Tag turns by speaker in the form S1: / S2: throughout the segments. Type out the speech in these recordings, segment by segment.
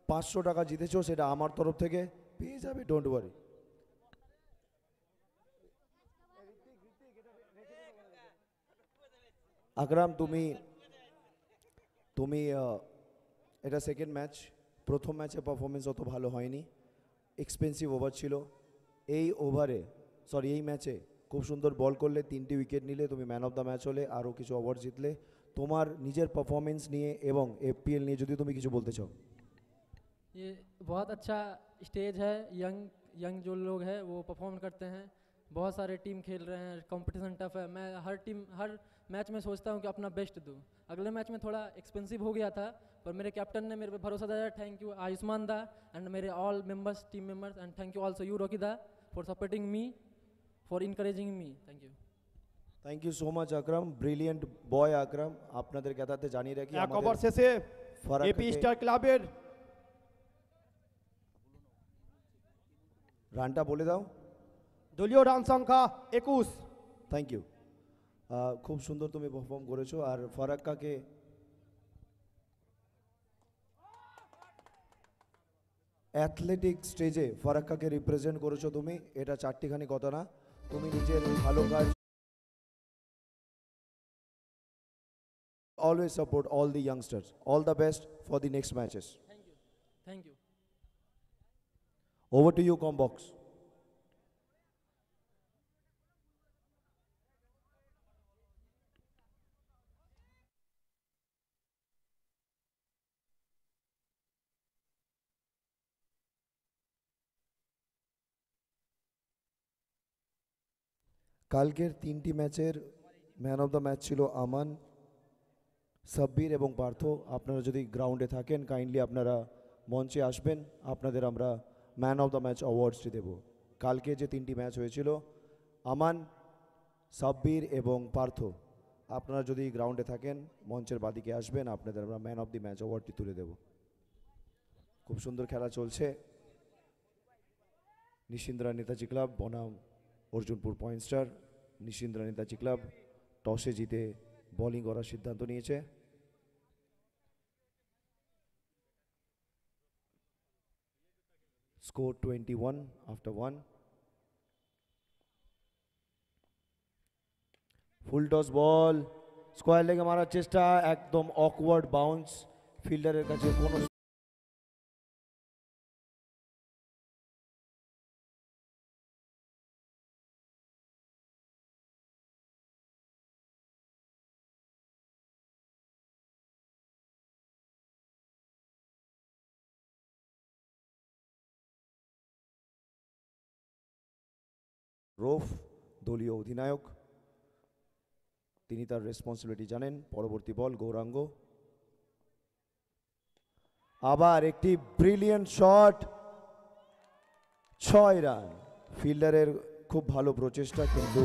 S1: 500 টাকা জিতেছো, সেটা আমার তরফ থেকে পেয়ে যাবে, ডোন্ট ওয়ারি। আকরাম, তুমি তুমি এটা সেকেন্ড ম্যাচ। প্রথম ম্যাচে পারফরমেন্স অত ভালো হয়নি, এক্সপেন্সিভ ওভার ছিল। এই ম্যাচে খুব সুন্দর বল করলে, 3টি উইকেট নিলে, তুমি ম্যান অফ দ্য ম্যাচ হলে, আরও কিছু অ্যাওয়ার্ড জিতলে। তোমার নিজের পারফরমেন্স নিয়ে এবং এফপিএল নিয়ে যদি তুমি কিছু বলতে চাও।
S2: ये बहुत अच्छा स्टेज है। यंग यंग जो लोग हैं वो परफॉर्म करते हैं। बहुत सारे टीम खेल रहे हैं, कंपटीशन टफ है। मैं हर मैच में सोचता हूँ कि अपना बेस्ट दूँ। अगले मैच में थोड़ा एक्सपेंसिव हो गया था, पर मेरे कैप्टन ने मेरे पे भरोसा दिया। Thank you Ayushman da and मेरे all members, team members, and thank you also you Rocky da for supporting me, for encouraging me. Thank you.
S1: Thank you so much Akram, brilliant boy Akram. আপনাদের জ্ঞাতাতে জানিয়ে রাখি,
S3: এক ওভার শেষে এপি
S1: ফারাক্কাকে
S3: স্টার ক্লাবের
S1: রানটা বলে দাও।
S3: দলীয় রান সংখ্যা 21।
S1: Thank you. খুব সুন্দর তুমি পারফর্ম করেছো। আর ফারাক্কাকে অ্যাথলেটিক স্টেজে ফারাক্কাকে রিপ্রেজেন্ট করেছো তুমি, এটা চারটিখানি কথা না। তুমি নিজের ভালো কাজ, always support all the youngsters. All the best for the next matches.
S2: Thank you. Thank you.
S1: Over to you, Combox. কালকের 3টি ম্যাচের ম্যান অফ দ্য ম্যাচ ছিল আমান, সাব্বির এবং পার্থ। আপনারা যদি গ্রাউন্ডে থাকেন, কাইন্ডলি আপনারা মঞ্চে আসবেন, আপনাদের আমরা ম্যান অফ দ্য ম্যাচ অ্যাওয়ার্ডসটি দেব। কালকে যে 3টি ম্যাচ হয়েছিল, আমান, সাব্বির এবং পার্থ, আপনারা যদি গ্রাউন্ডে থাকেন, মঞ্চের বাদিকে আসবেন, আপনাদের আমরা ম্যান অফ দি ম্যাচ অ্যাওয়ার্ডটি তুলে দেব। খুব সুন্দর খেলা চলছে। নিশিন্দ্রা নেতাজি ক্লাব বনাম Arjunpur point star. Nishindra Netaji club টসে জিতে বোলিং করার সিদ্ধান্ত নিয়েছে। Score 21 after 1। Full toss ball, square লেগে মারার চেষ্টা, একদম অকওয়ার্ড বাউন্স, ফিল্ডারের কাছে কোনো রোফ দলীয় অধিনায়ক, তিনি তার রেসপন্সিবিলিটি জানেন। পরবর্তী বল গৌরাঙ্গ, আবার একটি ব্রিলিয়েন্ট শট, 6 রান। ফিল্ডারের খুব ভালো প্রচেষ্টা, কিন্তু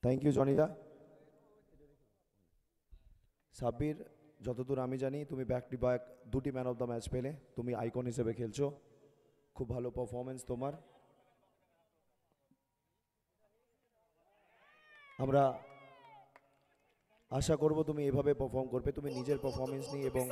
S1: থ্যাংক ইউ জনিদা। সাব্বির, যতদূর আমি জানি তুমি ব্যাক টু ব্যাক দুটি ম্যান অফ দ্য ম্যাচ পেলে, তুমি আইকন হিসেবে খেলছো, খুব ভালো পারফরমেন্স তোমার। আমরা আশা করব তুমি এভাবে পারফর্ম করবে, তুমি নিজের পারফরমেন্স নিয়ে এবং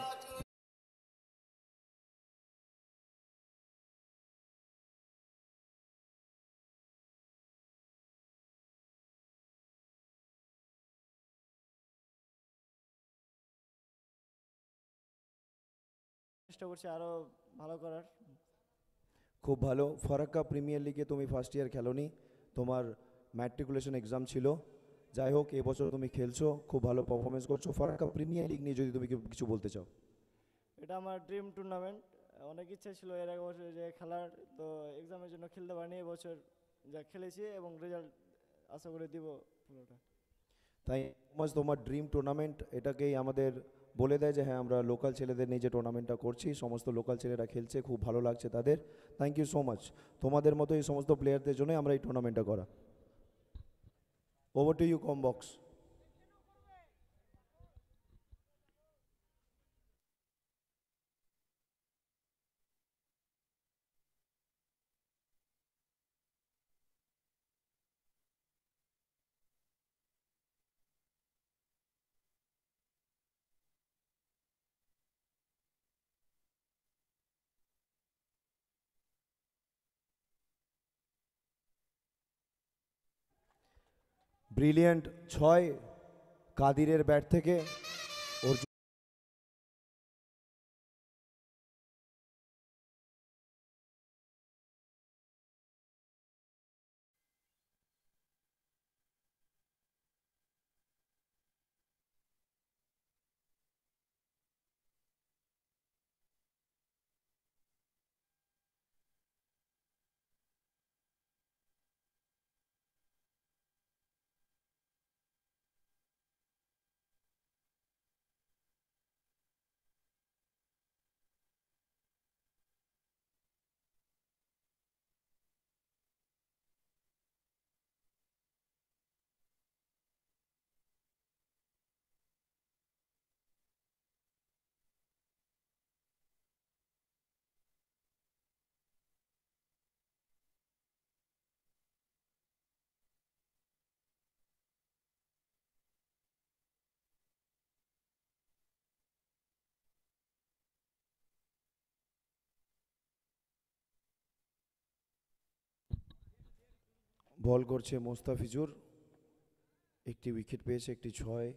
S4: চেষ্টা করছি আরো ভালো করার।
S1: খুব ভালো। ফারাক্কা প্রিমিয়ার লিগে তুমি ফার্স্ট ইয়ার খেলোনি, তোমার ম্যাট্রিকুলেশন এক্সাম ছিল, যাই হোক এবছর তুমি খেলছো, খুব ভালো পারফরমেন্স করছো। ফারাক্কা প্রিমিয়ার লিগ নিয়ে যদি তুমি কিছু বলতে চাও।
S4: এটা আমার ড্রিম টুর্নামেন্ট, অনেক ইচ্ছা ছিল এর আগে বছর যে খেলার, তো এক্সামের জন্য খেলতে পারিনি, এবছর যা খেলেছি এবং রেজাল্ট আশা করে দিব পুরোটা।
S1: তাই তোমার ড্রিম টুর্নামেন্ট এটাকেই আমাদের বলে দেয় যে হ্যাঁ আমরা লোকাল ছেলেদের নিয়ে যে টুর্নামেন্টটা করছি, সমস্ত লোকাল ছেলেরা খেলছে, খুব ভালো লাগছে তাদের। Thank you so much. তোমাদের মতো এই সমস্ত প্লেয়ারদের জন্যই আমরা এই টুর্নামেন্টটা করা। ওভার টু ইউ কমবক্স। ব্রিলিয়ান্ট ছয় কাদিরের ব্যাট থেকে। অর্জুন বল করছে মোস্তাফিজুর, একটি উইকেট পেয়েছে, একটি ছয়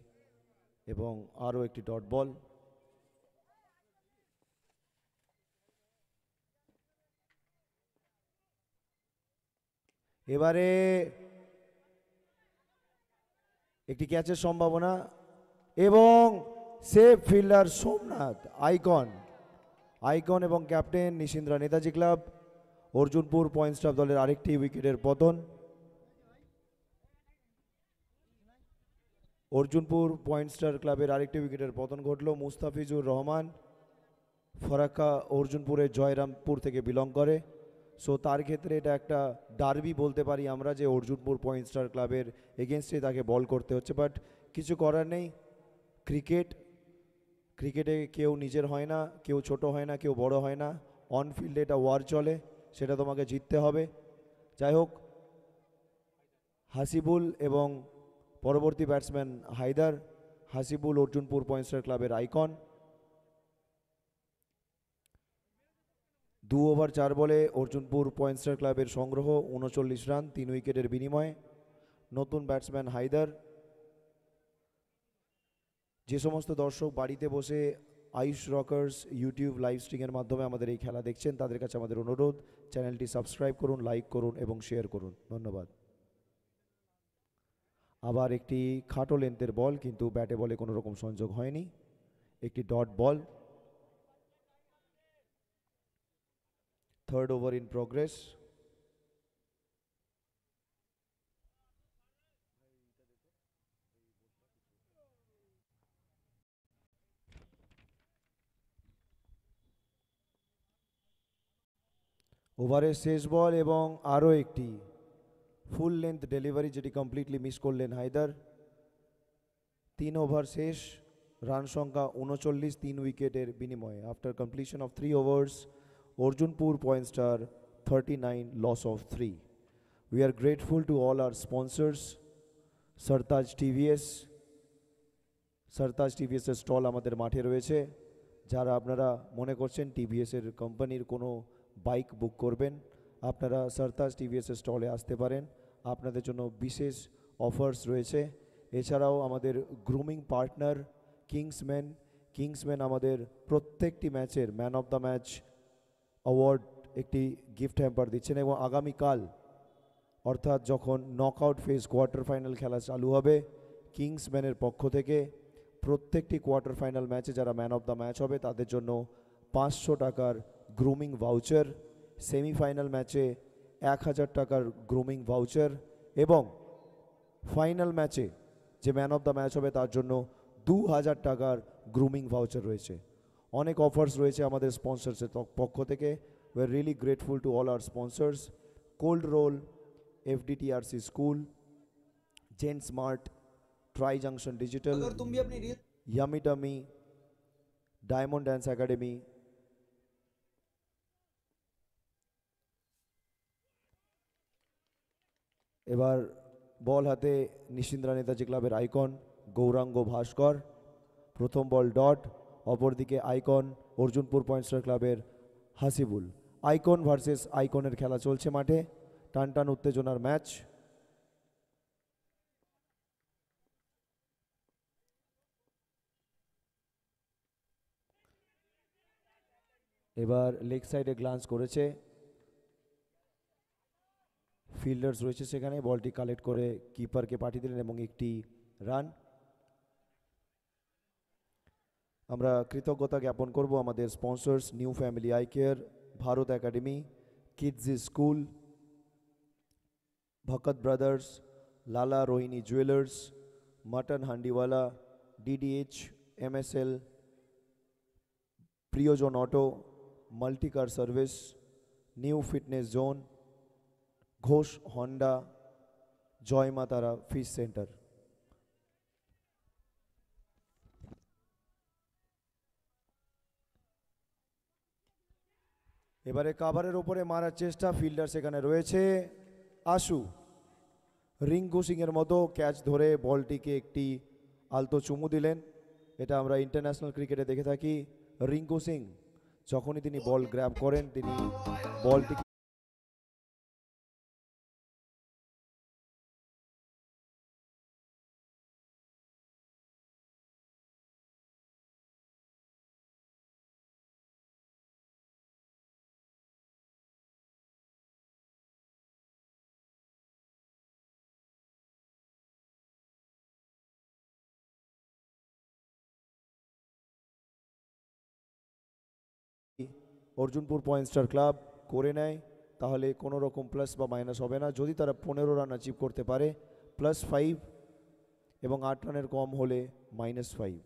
S1: এবং আরও একটি ডট বল। এবারে একটি ক্যাচের সম্ভাবনা এবং সেফ ফিল্ডার সোমনাথ, আইকন এবং captain Nishindra Netaji club, Arjunpur point staff দলের আরেকটি উইকেটের পতন। অর্জুনপুর পয়েন্ট স্টার ক্লাবের আরেকটি উইকেটের পতন ঘটল। মুস্তাফিজুর রহমান ফারাক্কা অর্জুনপুরের জয়রামপুর থেকে বিলং করে, সো তার ক্ষেত্রে এটা একটা ডার্বি বলতে পারি আমরা, যে অর্জুনপুর পয়েন্ট স্টার ক্লাবের এগেনস্টে তাকে বল করতে হচ্ছে, বাট কিছু করার নেই। ক্রিকেটে কেউ নিজের হয় না, কেউ ছোট হয় না, কেউ বড় হয় না, অন ফিল্ডে এটা ওয়ার চলে, সেটা তোমাকে জিততে হবে। যাই হোক, হাসিবুল এবং পরবর্তী batsman Haider. Hasibul Arjunpur point star ক্লাবের আইকন। 2 ওভার 4 বলে অর্জুনপুর পয়েন্ট স্টার ক্লাবের সংগ্রহ 39 রান 3 উইকেটের বিনিময়ে। নতুন ব্যাটসম্যান হায়দার। যে সমস্ত দর্শক বাড়িতে বসে আয়ুষ রকার্স ইউটিউব লাইভ স্ট্রিমের মাধ্যমে আমাদের এই খেলা দেখছেন, তাদের কাছে আমাদের অনুরোধ, চ্যানেলটি সাবস্ক্রাইব করুন, লাইক করুন এবং শেয়ার করুন। ধন্যবাদ। আবার একটি খাটো লেন্থের বল, কিন্তু ব্যাটে বলে কোনো রকম সংযোগ হয়নি, একটি dot ball. Third over in progress. ওভারের শেষ বল এবং আরও একটি ফুল লেন্থ ডেলিভারি যেটি কমপ্লিটলি মিস করলেন হায়দার। 3 ওভার শেষ, রান সংখ্যা 39, 3 উইকেটের বিনিময়ে। After completion of 3 overs, Arjunpur point star 39, loss of 3। We are grateful to all our sponsors, Sartaj TVS. Sartaj TVS এর স্টল আমাদের মাঠে রয়েছে। যারা আপনারা মনে করছেন টিভিএস এর কোম্পানির কোনো বাইক বুক করবেন, আপনারা সারতাজ টিভিএস এর স্টলে আসতে পারেন, আপনাদের জন্য বিশেষ অফার্স রয়েছে। এছাড়াও আমাদের গ্রুমিং পার্টনার কিংসম্যান আমাদের প্রত্যেকটি ম্যাচের man of the match award একটি গিফট হ্যাম্পার দিচ্ছেন, এবং আগামীকাল অর্থাৎ যখন নকআউট ফেজ কোয়ার্টার ফাইনাল খেলা চালু হবে, কিংসম্যানের পক্ষ থেকে প্রত্যেকটি কোয়ার্টার ফাইনাল ম্যাচে যারা ম্যান অফ দ্য ম্যাচ হবে তাদের জন্য 500 টাকার গ্রুমিং ভাউচার, সেমিফাইনাল ম্যাচে 1000 টাকার গ্রুমিং ভাউচার, এবং ফাইনাল ম্যাচে যে ম্যান অফ দ্য ম্যাচ হবে তার জন্য 2000 টাকার গ্রুমিং ভাউচার রয়েছে। অনেক অফার্স রয়েছে আমাদের স্পন্সরসের পক্ষ থেকে। We are really grateful to all our sponsors, cold roll, FDTRC school, zen smart, try junction digital,
S5: अगर तुम भी अपनी रील
S1: yummy tummy, diamond dance academy. এবার বল হাতে নিশিন্দ্রা নেতাজি ক্লাবের আইকন গৌরাঙ্গ ভাস্কর। প্রথম বল ডট, অপরদিকে আইকন অর্জুনপুর পয়েন্ট স্টার ক্লাবের হাসিবুল। আইকন ভার্সেস আইকনের খেলা চলছে মাঠে, টান টান উত্তেজনার ম্যাচ। এবার লেগ সাইডে গ্লান্স করেছে, ফিল্ডার্স রয়েছে সেখানে, বলটি কালেক্ট করে কিপারকে পাঠিয়ে দিলেন এবং একটি রান। আমরা কৃতজ্ঞতা জ্ঞাপন করব আমাদের sponsors new family eye care, Bharat academy, Kidzee school, Bhakat brothers, Lala Rohini jewellers, mutton Handiwala, DDH, MSL, Priyajan auto, multicar service, new fitness zone, Ghosh Honda, Joy Ma Tara fish centre. এবারে কাভারের ওপরে মারার চেষ্টা, ফিল্ডার সেখানে রয়েছে আশু। রিঙ্কু সিং এর মতো ক্যাচ ধরে বলটিকে একটি আলতো চুমু দিলেন। এটা আমরা ইন্টারন্যাশনাল ক্রিকেটে দেখে থাকি। রিঙ্কু সিং যখনই তিনি বল গ্র্যাব করেন তিনি বলটি অর্জুনপুর পয়েন্ট স্টার ক্লাব করে নেয় তাহলে কোনো রকম প্লাস বা মাইনাস হবে না। যদি তারা 15 রান অ্যাচিভ করতে পারে +5, এবং 8 রানের কম হলে -5।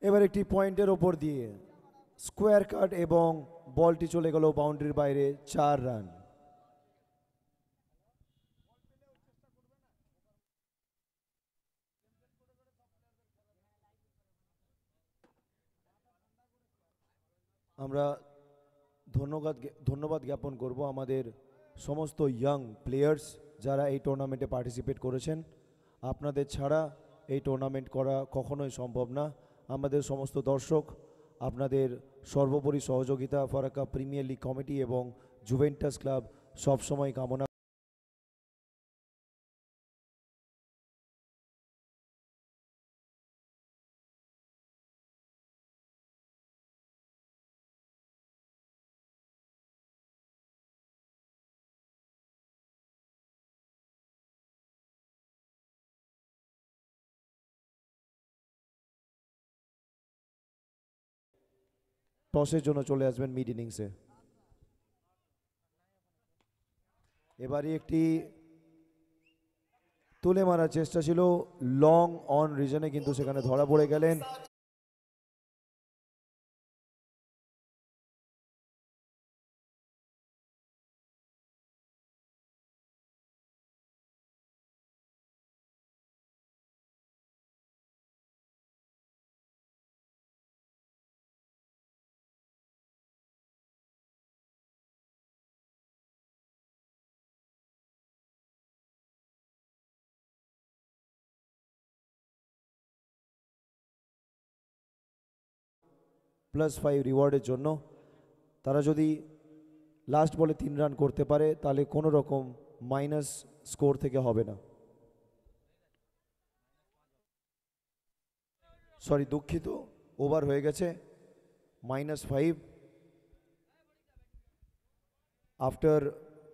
S1: এবার একটি পয়েন্টের ওপর দিয়ে স্কোয়ার কাট এবং বলটি চলে গেল বাউন্ডারির বাইরে, 4 রান। আমরা ধন্যবাদ জ্ঞাপন করব আমাদের সমস্ত ইয়াং প্লেয়ার্স যারা এই টুর্নামেন্টে পার্টিসিপেট করেছেন। আপনাদের ছাড়া এই টুর্নামেন্ট করা কখনোই সম্ভব না। আমাদের সমস্ত দর্শক আপনাদের সর্বোপরি সহযোগিতা ফারাক্কা প্রিমিয়ার লিগ কমিটি এবং জুভেন্টাস ক্লাব সবসময় কামনা। টসের জন্য চলে আসবেন মিড ইনিংসে। এবারে একটি তুলে মারার চেষ্টা ছিল, লং অন রিজনে কিন্তু সেখানে ধরা পড়ে গেলেন। +5 রিওয়ার্ডের জন্য। তারা যদি লাস্ট বলে 3 রান করতে পারে তাহলে কোনো রকম মাইনাস স্কোর থেকে হবে না। সরি, দুঃখিত, ওভার হয়ে গেছে, -5 after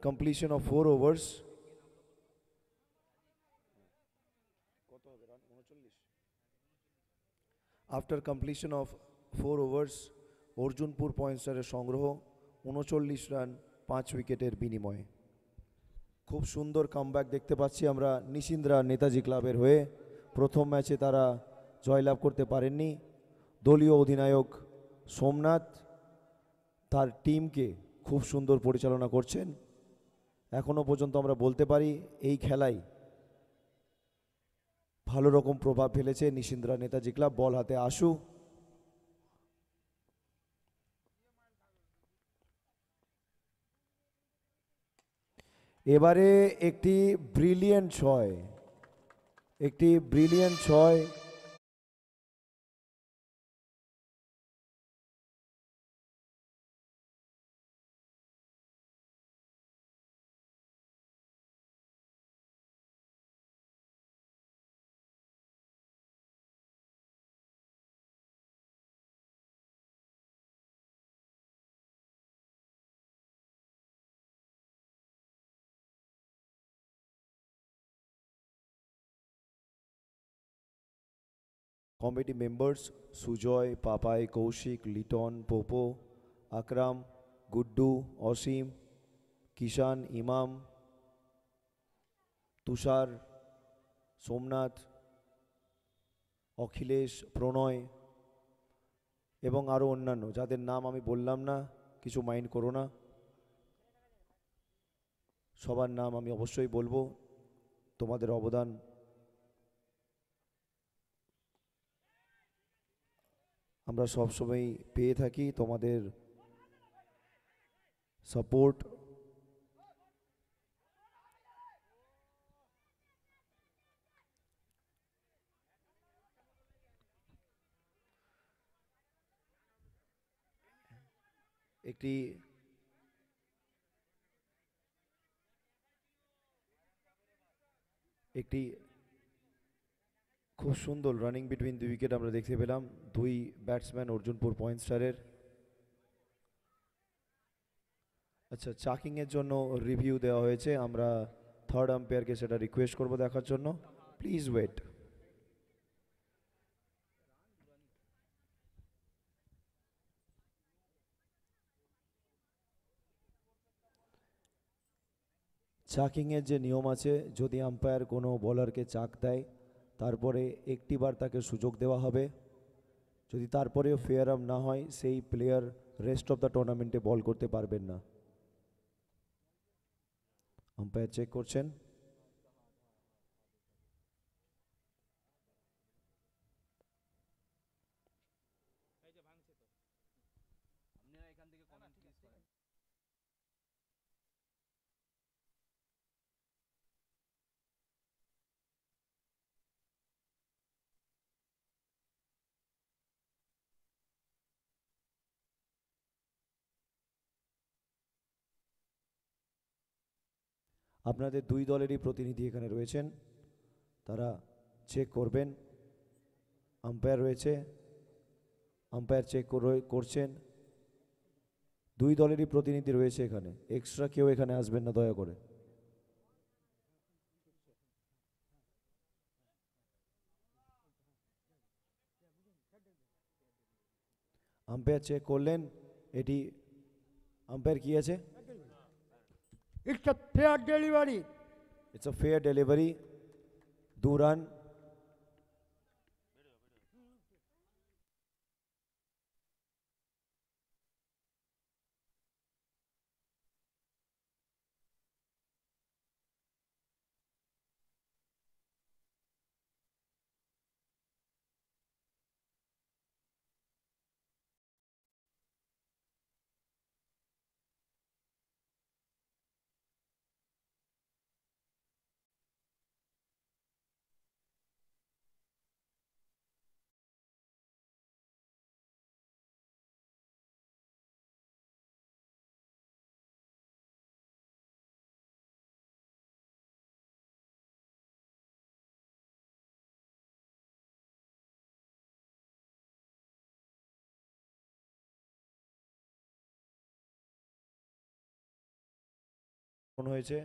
S1: completion of 4 ওভার্স। After completion of 4 ওভার্স Arjunpur পয়েন্টসের সংগ্রহ 39 রান 5 উইকেটের বিনিময়ে। খুব সুন্দর কামব্যাক দেখতে পাচ্ছি আমরা নিশিন্দ্রা নেতাজি ক্লাবের হয়ে। প্রথম ম্যাচে তারা জয়লাভ করতে পারেননি। দলীয় অধিনায়ক সোমনাথ তার টিমকে খুব সুন্দর পরিচালনা করছেন। এখনও পর্যন্ত আমরা বলতে পারি এই খেলায় ভালো রকম প্রভাব ফেলেছে নিশিন্দ্রা নেতাজি ক্লাব। বল হাতে আশু, এবারে একটি ব্রিলিয়েন্ট ছয়, একটি ব্রিলিয়েন্ট ছয়। কমিটি মেম্বার্স সুজয়, পাপাই, কৌশিক, লিটন, পোপো, আকরাম, গুড্ডু, অসীম, কিষান, ইমাম, তুষার, সোমনাথ, অখিলেশ, প্রণয় এবং আরও অন্যান্য যাদের নাম আমি বললাম না, কিছু মাইন্ড করো না, সবার নাম আমি অবশ্যই বলবো। তোমাদের অবদান আমরা সবসময় পেয়ে থাকি, তোমাদের সাপোর্ট একটি একটি খুব সুন্দর রানিং বিটুইন 2 উইকেট আমরা দেখতে পেলাম 2 ব্যাটসম্যান অর্জুনপুর পয়েন্ট স্টারের। আচ্ছা, চাকিংয়ের জন্য রিভিউ দেওয়া হয়েছে, আমরা থার্ড আম্পায়ারকে সেটা রিকোয়েস্ট করব দেখার জন্য। Please wait. চাকিংয়ের যে নিয়ম আছে, যদি আম্পায়ার কোনো বোলারকে চাক দেয় তারপরে একটি বার তাকে সুযোগ দেওয়া হবে। যদি তারপরেও ফেয়ার আর্ম না হয় সেই প্লেয়ার রেস্ট অফ দ্য টুর্নামেন্টে বল করতে পারবেন না। আম্পায়ার চেক করছেন। আপনাদের দুই দলেরই প্রতিনিধি এখানে রয়েছেন, তারা চেক করবেন। আম্পায়ার রয়েছে, আম্পায়ার চেক করছেন। দুই দলেরই প্রতিনিধি রয়েছে এখানে, এক্সট্রা কেউ এখানে আসবেন না দয়া করে। আম্পায়ার চেক করলেন, এটি আম্পায়ার কি আছে?
S3: It's a fair delivery.
S1: It's a fair delivery. 2 run. হয়েছে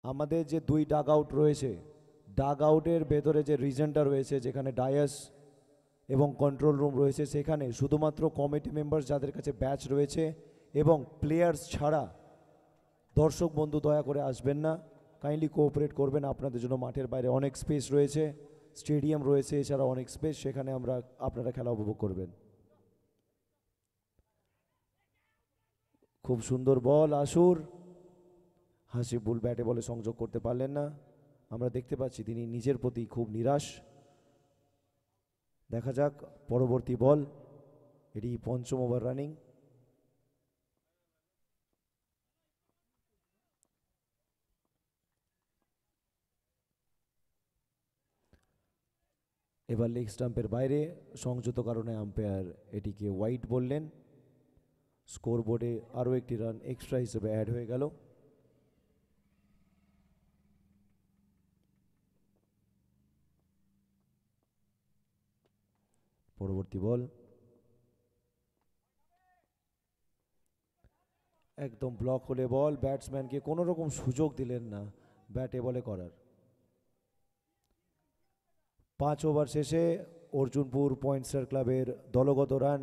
S1: আমাদের যে 2 ডাগ আউট রয়েছে, ডাগ আউটের ভেতরে যে রিজনটা রয়েছে, যেখানে ডায়াস এবং কন্ট্রোল রুম রয়েছে, সেখানে শুধুমাত্র কমিটি মেম্বার যাদের কাছে ব্যাচ রয়েছে এবং প্লেয়ার্স ছাড়া দর্শক বন্ধু দয়া করে আসবেন না, কাইন্ডলি কোঅপারেট করবেন। আপনাদের জন্য মাঠের বাইরে অনেক স্পেস রয়েছে, স্টেডিয়াম রয়েছে, এছাড়া অনেক স্পেস, সেখানে আপনারা খেলা উপভোগ করবেন। খুব সুন্দর বল আশুর, হাসিবুল ব্যাটে বলে সংযোগ করতে পারলেন না। আমরা দেখতে পাচ্ছি তিনি নিজের প্রতি খুব নিরাশ। দেখা যাক পরবর্তী বল, এটি 5ম ওভার রানিং। এবার লেগ স্টাম্পের বাইরে সংযত কারণে আম্পায়ার এটিকে ওয়াইড বললেন। স্কোর বোর্ডে আরও একটি রান এক্সট্রা হিসেবে অ্যাড হয়ে গেল। পরবর্তী বল একদম ব্লক হলে বল, ব্যাটসম্যানকে কোনো রকম সুযোগ দিলেন না ব্যাটে বলে করার। 5 ওভার শেষে অর্জুনপুর পয়েন্ট স্টার ক্লাবের দলগত রান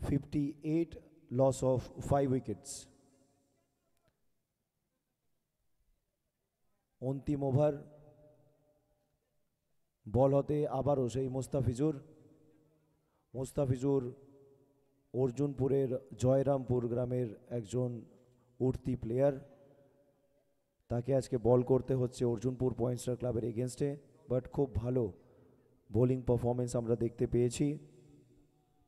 S1: 58, লস অফ 5 উইকেটস। অন্তিম ওভার, বল হতে আবারও সেই মোস্তাফিজুর অর্জুনপুরের জয়রামপুর গ্রামের একজন উঠতি প্লেয়ার। তাকে আজকে বল করতে হচ্ছে অর্জুনপুর পয়েন্ট স্টার ক্লাবের এগেনস্টে, বাট খুব ভালো বোলিং পারফরমেন্স আমরা দেখতে পেয়েছি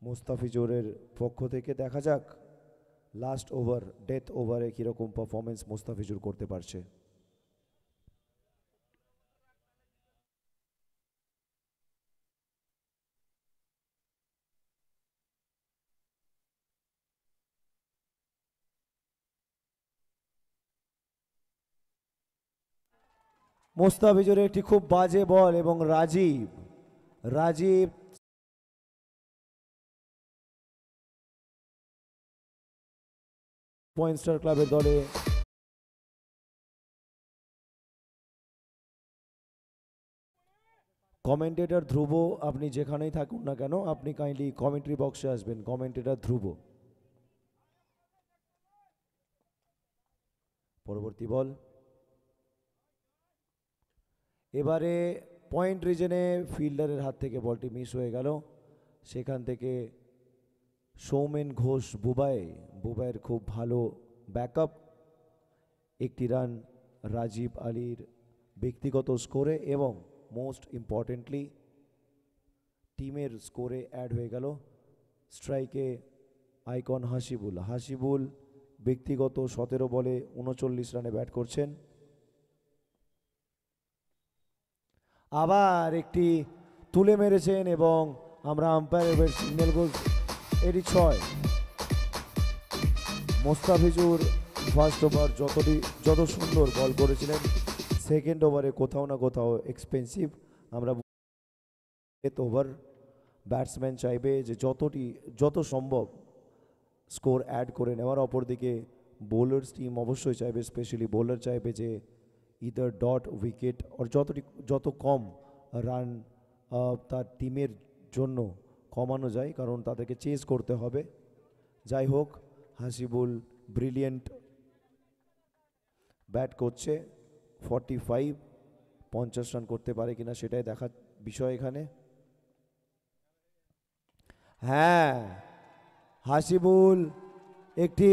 S1: মোস্তাফিজুরের পক্ষ থেকে। দেখা যাক লাস্ট ওভার, ডেথ ওভারে কীরকম পারফরমেন্স মোস্তাফিজুর করতে পারছে। মোস্তাফিজুরের একটি খুব বাজে বল এবং রাজীব পয়েন্ট স্টার ক্লাবের দলে কমেন্টেটর ধ্রুব, আপনি যেখানেই থাকুন না কেন, আপনি কাইন্ডলি কমেন্ট্রি বক্সে আসবেন। কমেন্টেটর ধ্রুব। পরবর্তী বল, এবারে পয়েন্ট রিজনে ফিল্ডারের হাত থেকে বলটি মিস হয়ে গেল। সেখান থেকে সৌমেন ঘোষ বুবাইয়ের খুব ভালো ব্যাকআপ, একটি রান রাজীব আলীর ব্যক্তিগত স্কোরে এবং মোস্ট ইম্পর্টেন্টলি টিমের স্কোরে অ্যাড হয়ে গেল। স্ট্রাইকে আইকন হাসিবুল ব্যক্তিগত 17 বলে 39 রানে ব্যাট করছেন। আবার একটি তুলে মেরেছেন এবং আমরা আম্পায়ারের সিগন্যাল গোল, এটি 6। মোস্তাফিজুর ফার্স্ট ওভার যত সুন্দর বল করেছিলেন, সেকেন্ড ওভারে কোথাও না কোথাও এক্সপেন্সিভ। আমরা ওভার ব্যাটসম্যান চাইবে যে যত সম্ভব স্কোর অ্যাড করে নেওয়ার, অপরদিকে বোলার্স টিম অবশ্যই চাইবে, স্পেশালি বোলার চাইবে যে ইদার ডট উইকেট ওর যত কম রান তার টিমের জন্য কমানো যায়, কারণ তাদেরকে চেস করতে হবে। যাই হোক, হাসিবুল ব্রিলিয়েন্ট ব্যাট করছে। 45, 50 রান করতে পারে কিনা সেটাই দেখার বিষয় এখানে। হ্যাঁ, হাসিবুল একটি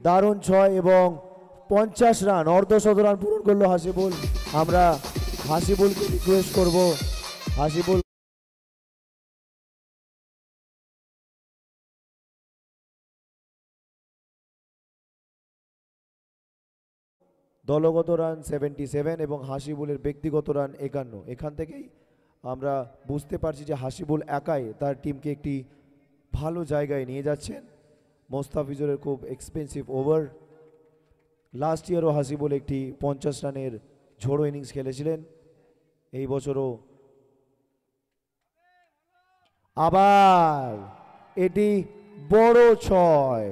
S1: দারুণ 6 এবং 50 রান, অর্ধশত রান পূরণ করলো হাসিবুল। আমরা হাসিবুলকে রিকোয়েস্ট করব, হাসিবুল দলগত রান 77 এবং হাসিবুলের ব্যক্তিগত রান 51। এখান থেকেই আমরা বুঝতে পারছি যে হাসিবুল একাই তার টিমকে একটি ভালো জায়গায় নিয়ে যাচ্ছেন। মোস্তাফিজুরের খুব এক্সপেন্সিভ ওভার। লাস্ট ইয়ারও হাসিবুল একটি 50 রানের ঝোড়ো ইনিংস খেলেছিলেন, এই বছরও আবার এটি বড় 6।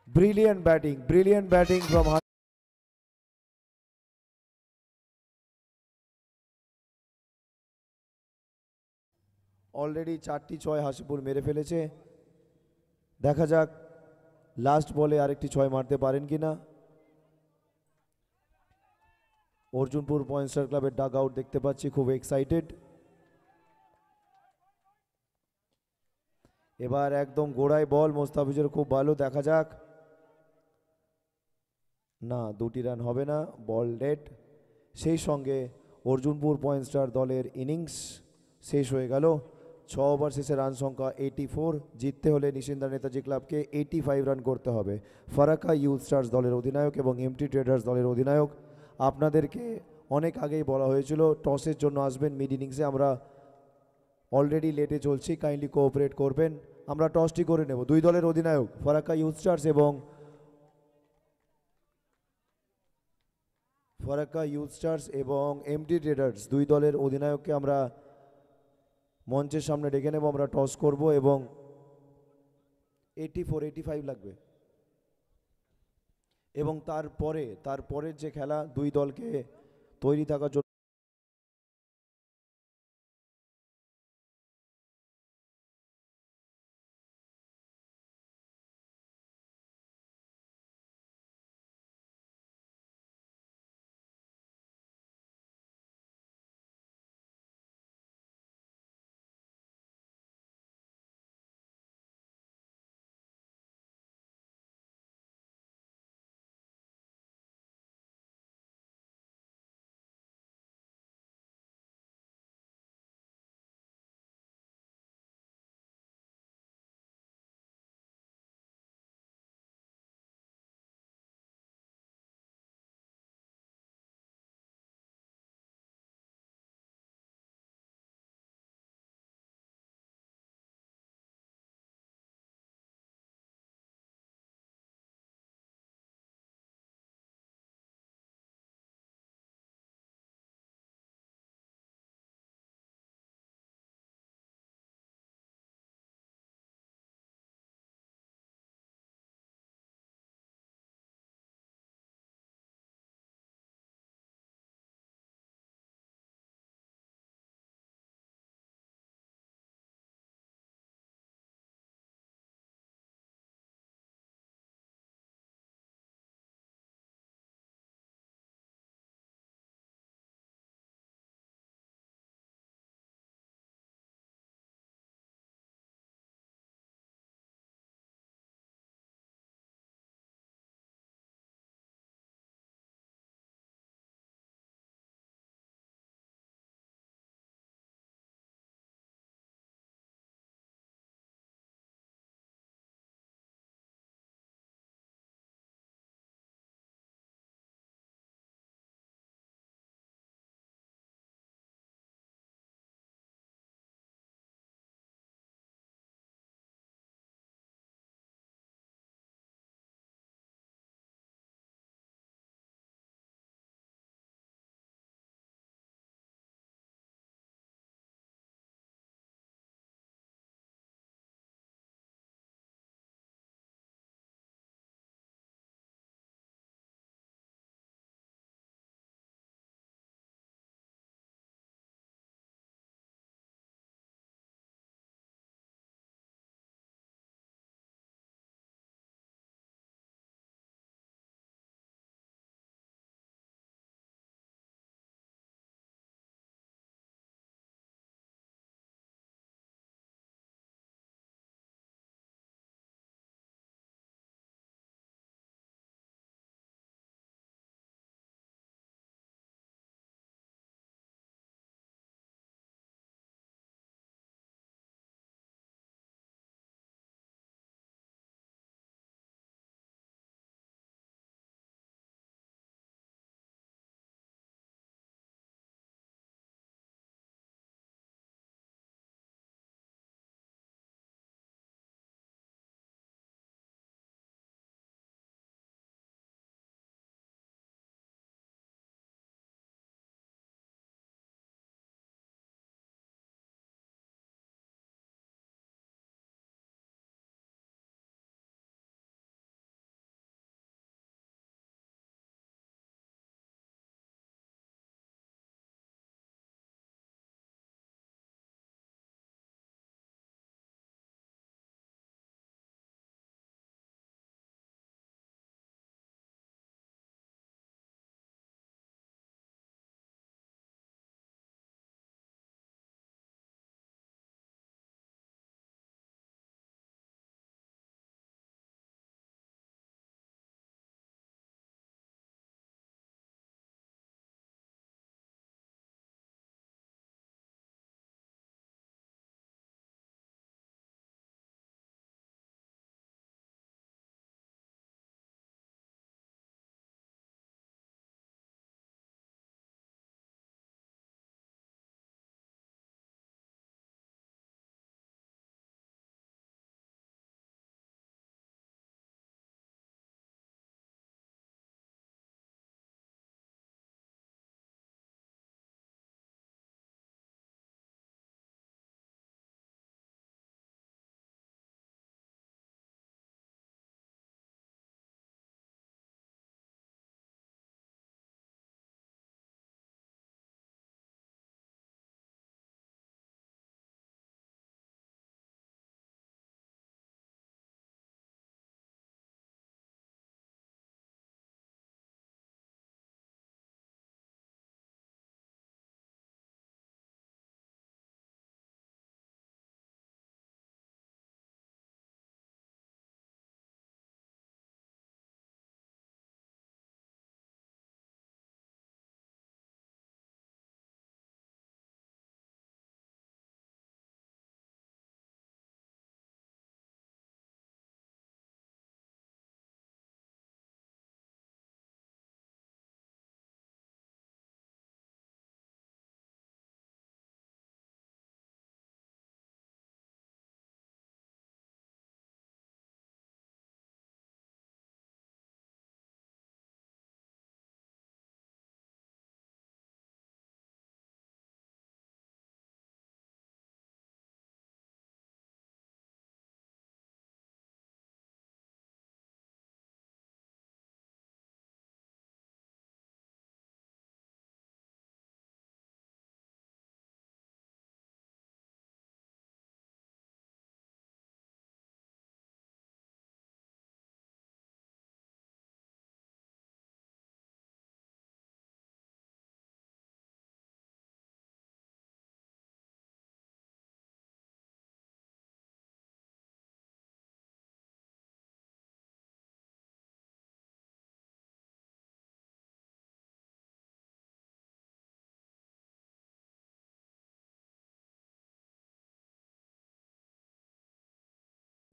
S1: ব্রিলিয়ান্ট ব্যাটিং ফ্রম অলরেডি 4টি 6 হাসিবুল মেরে ফেলেছে। দেখা যাক লাস্ট বলে আরেকটি 6 মারতে পারেন কিনা। অর্জুনপুর পয়েন্ট স্টার ক্লাবের ডাগ আউট দেখতে পাচ্ছি, খুব এক্সাইটেড। এবার একদম গোড়ায় বল, মোস্তাফিজুর খুব ভালো, দেখা যাক। না, 2টি রান হবে না, বল ডেড। সেই সঙ্গে অর্জুনপুর পয়েন্ট স্টার দলের ইনিংস শেষ হয়ে গেল। 6 ওভার শেষে রান সংখ্যা 84। জিততে হলে নিশিন্দা নেতাজি ক্লাবকে 85 রান করতে হবে। ফারাক্কা ইউথ স্টার্স দলের অধিনায়ক এবং এমটি ট্রেডার্স দলের অধিনায়ক, আপনাদেরকে অনেক আগেই বলা হয়েছিল টসের জন্য আসবেন মিড ইনিংসে। আমরা অলরেডি লেটে চলছি, কাইন্ডলি কোঅপারেট করবেন। আমরা টসটি করে নেব। দুই দলের অধিনায়ক ফারাক্কা ইউথ স্টার্স এবং এমটি ট্রেডার্স, দুই দলের অধিনায়ককে আমরা মঞ্চের সামনে ডেকে নেব। আমরা টস করব এবং 85 লাগবে। এবং তারপরের যে খেলা, দুই দলকে তৈরি থাকার জন্য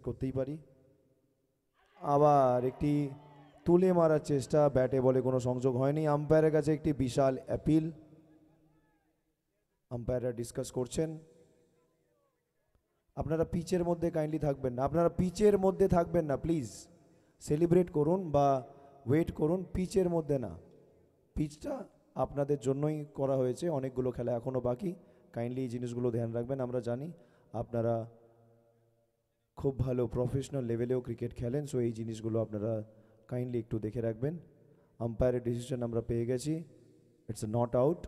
S1: করতেই পারি। আবার একটি তুলে মারার চেষ্টা, ব্যাটে বলে কোনো সংযোগ হয়নি। আম্পায়ারের কাছে একটি বিশাল অ্যাপিল, আম্পায়াররা ডিসকাস করছেন। আপনারা পিচের মধ্যে কাইন্ডলি থাকবেন না, আপনারা পিচের মধ্যে থাকবেন না প্লিজ। সেলিব্রেট করুন বা ওয়েট করুন, পিচের মধ্যে না। পিচটা আপনাদের জন্যই করা হয়েছে, অনেকগুলো খেলা এখনও বাকি। কাইন্ডলি এই জিনিসগুলো ধ্যান রাখবেন। আমরা জানি আপনারা খুব ভালো প্রফেশনাল লেভেলেও ক্রিকেট খেলেন, সো এই জিনিসগুলো আপনারা কাইন্ডলি একটু দেখে রাখবেন। আম্পায়ারের ডিসিশন আমরা পেয়ে গেছি, ইটস নট আউট।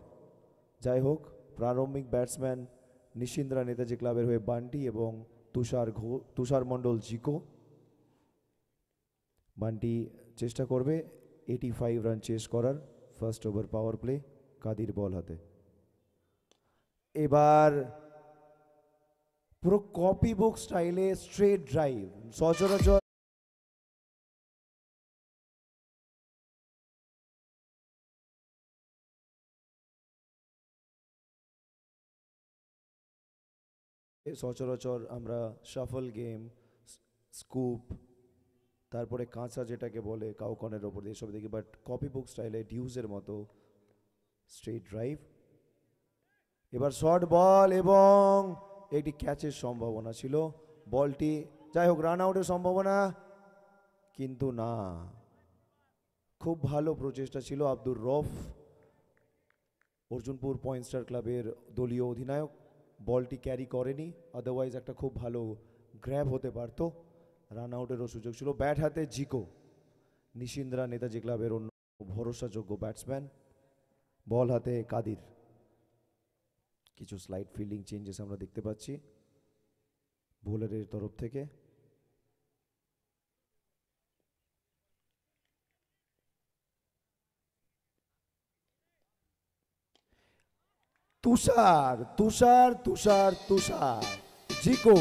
S1: যাই হোক, প্রারম্ভিক ব্যাটসম্যান নিশিন্দ্রা নেতাজি ক্লাবের হয়ে বান্টি এবং তুষার মণ্ডল জিকো। বান্টি চেষ্টা করবে 85 রান চেস করার। First over power play, Kadir ball হাতে। এবার পুরো কপি বুক স্টাইলে স্ট্রেট ড্রাইভ, সচরাচর আমরা শাফল গেম, স্কুপ, তারপরে কাঁচা যেটাকে বলে কাউকনের ওপর দিয়ে সব দেখি, বাট কপি বুক স্টাইলে ডিউজের মতো স্ট্রেট ড্রাইভ। এবার শর্ট বল এবং একটি ক্যাচের সম্ভাবনা ছিল, বলটি যাই হোক রান আউটের সম্ভাবনা, কিন্তু না। খুব ভালো প্রচেষ্টা ছিল আব্দুর রফ, অর্জুনপুর পয়েন্ট স্টার ক্লাবের দলীয় অধিনায়ক। বলটি ক্যারি করেনি, আদারওয়াইজ একটা খুব ভালো গ্র্যাব হতে পারত, রান আউটেরও সুযোগ ছিল। ব্যাট হাতে জিকো, নিশিন্দ্রা নেতাজি ক্লাবের অন্য ভরসাযোগ্য ব্যাটসম্যান। বল হাতে কাদির। কিছু স্লাইড ফিল্ডিং চেঞ্জেস আমরা দেখতে পাচ্ছি বোলারের তরফ থেকে। তুষার তুষার তুষার তুষার জিকো।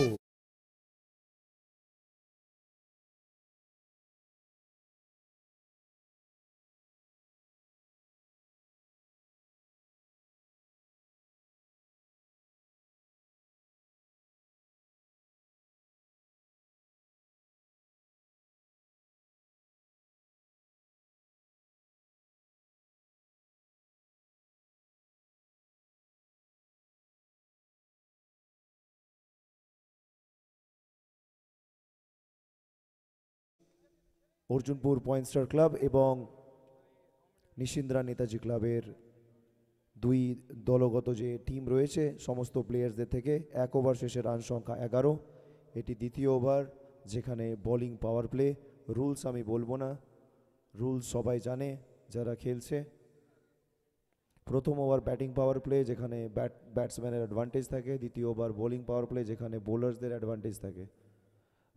S1: অর্জুনপুর পয়েন্ট স্টার ক্লাব এবং নিশিন্দ্রা নেতাজি ক্লাবের দুই দলগত যে টিম রয়েছে সমস্ত প্লেয়ার্সদের থেকে। এক ওভার শেষে রান সংখ্যা 11। এটি দ্বিতীয় ওভার, যেখানে বোলিং পাওয়ার প্লে। রুলস আমি বলবো না, রুলস সবাই জানে যারা খেলছে। প্রথম ওভার ব্যাটিং পাওয়ার প্লে, যেখানে ব্যাটসম্যানের অ্যাডভান্টেজ থাকে। দ্বিতীয় ওভার বোলিং পাওয়ার প্লে, যেখানে বোলার্সদের অ্যাডভান্টেজ থাকে।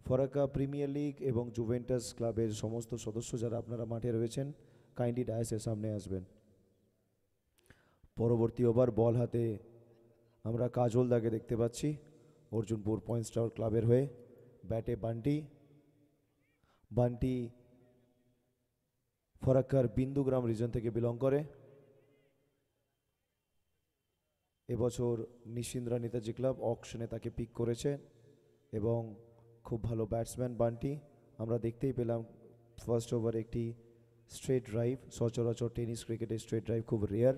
S1: ফরাক্কা প্রিমিয়ার লিগ এবং জুভেন্টাস ক্লাবের সমস্ত সদস্য যারা আপনারা মাঠে রয়েছেন, কাইন্ডলি ডায়াসের সামনে আসবেন। পরবর্তী ওভার, বল হাতে আমরা কাজল দাকে দেখতে পাচ্ছি অর্জুনপুর পয়েন্ট স্টার ক্লাবের হয়ে। ব্যাটে বান্টি। বান্টি ফরাক্কার বিন্দুগ্রাম রিজন থেকে বিলং করে। এবছর নিশিন্দ্রা নেতাজি ক্লাব অকশনে তাকে পিক করেছে এবং খুব ভালো ব্যাটসম্যান বান্টি। আমরা দেখতেই পেলাম ফার্স্ট ওভার একটি স্ট্রেট ড্রাইভ, সচরাচর টেনিস ক্রিকেটে স্ট্রেট ড্রাইভ খুব রেয়ার।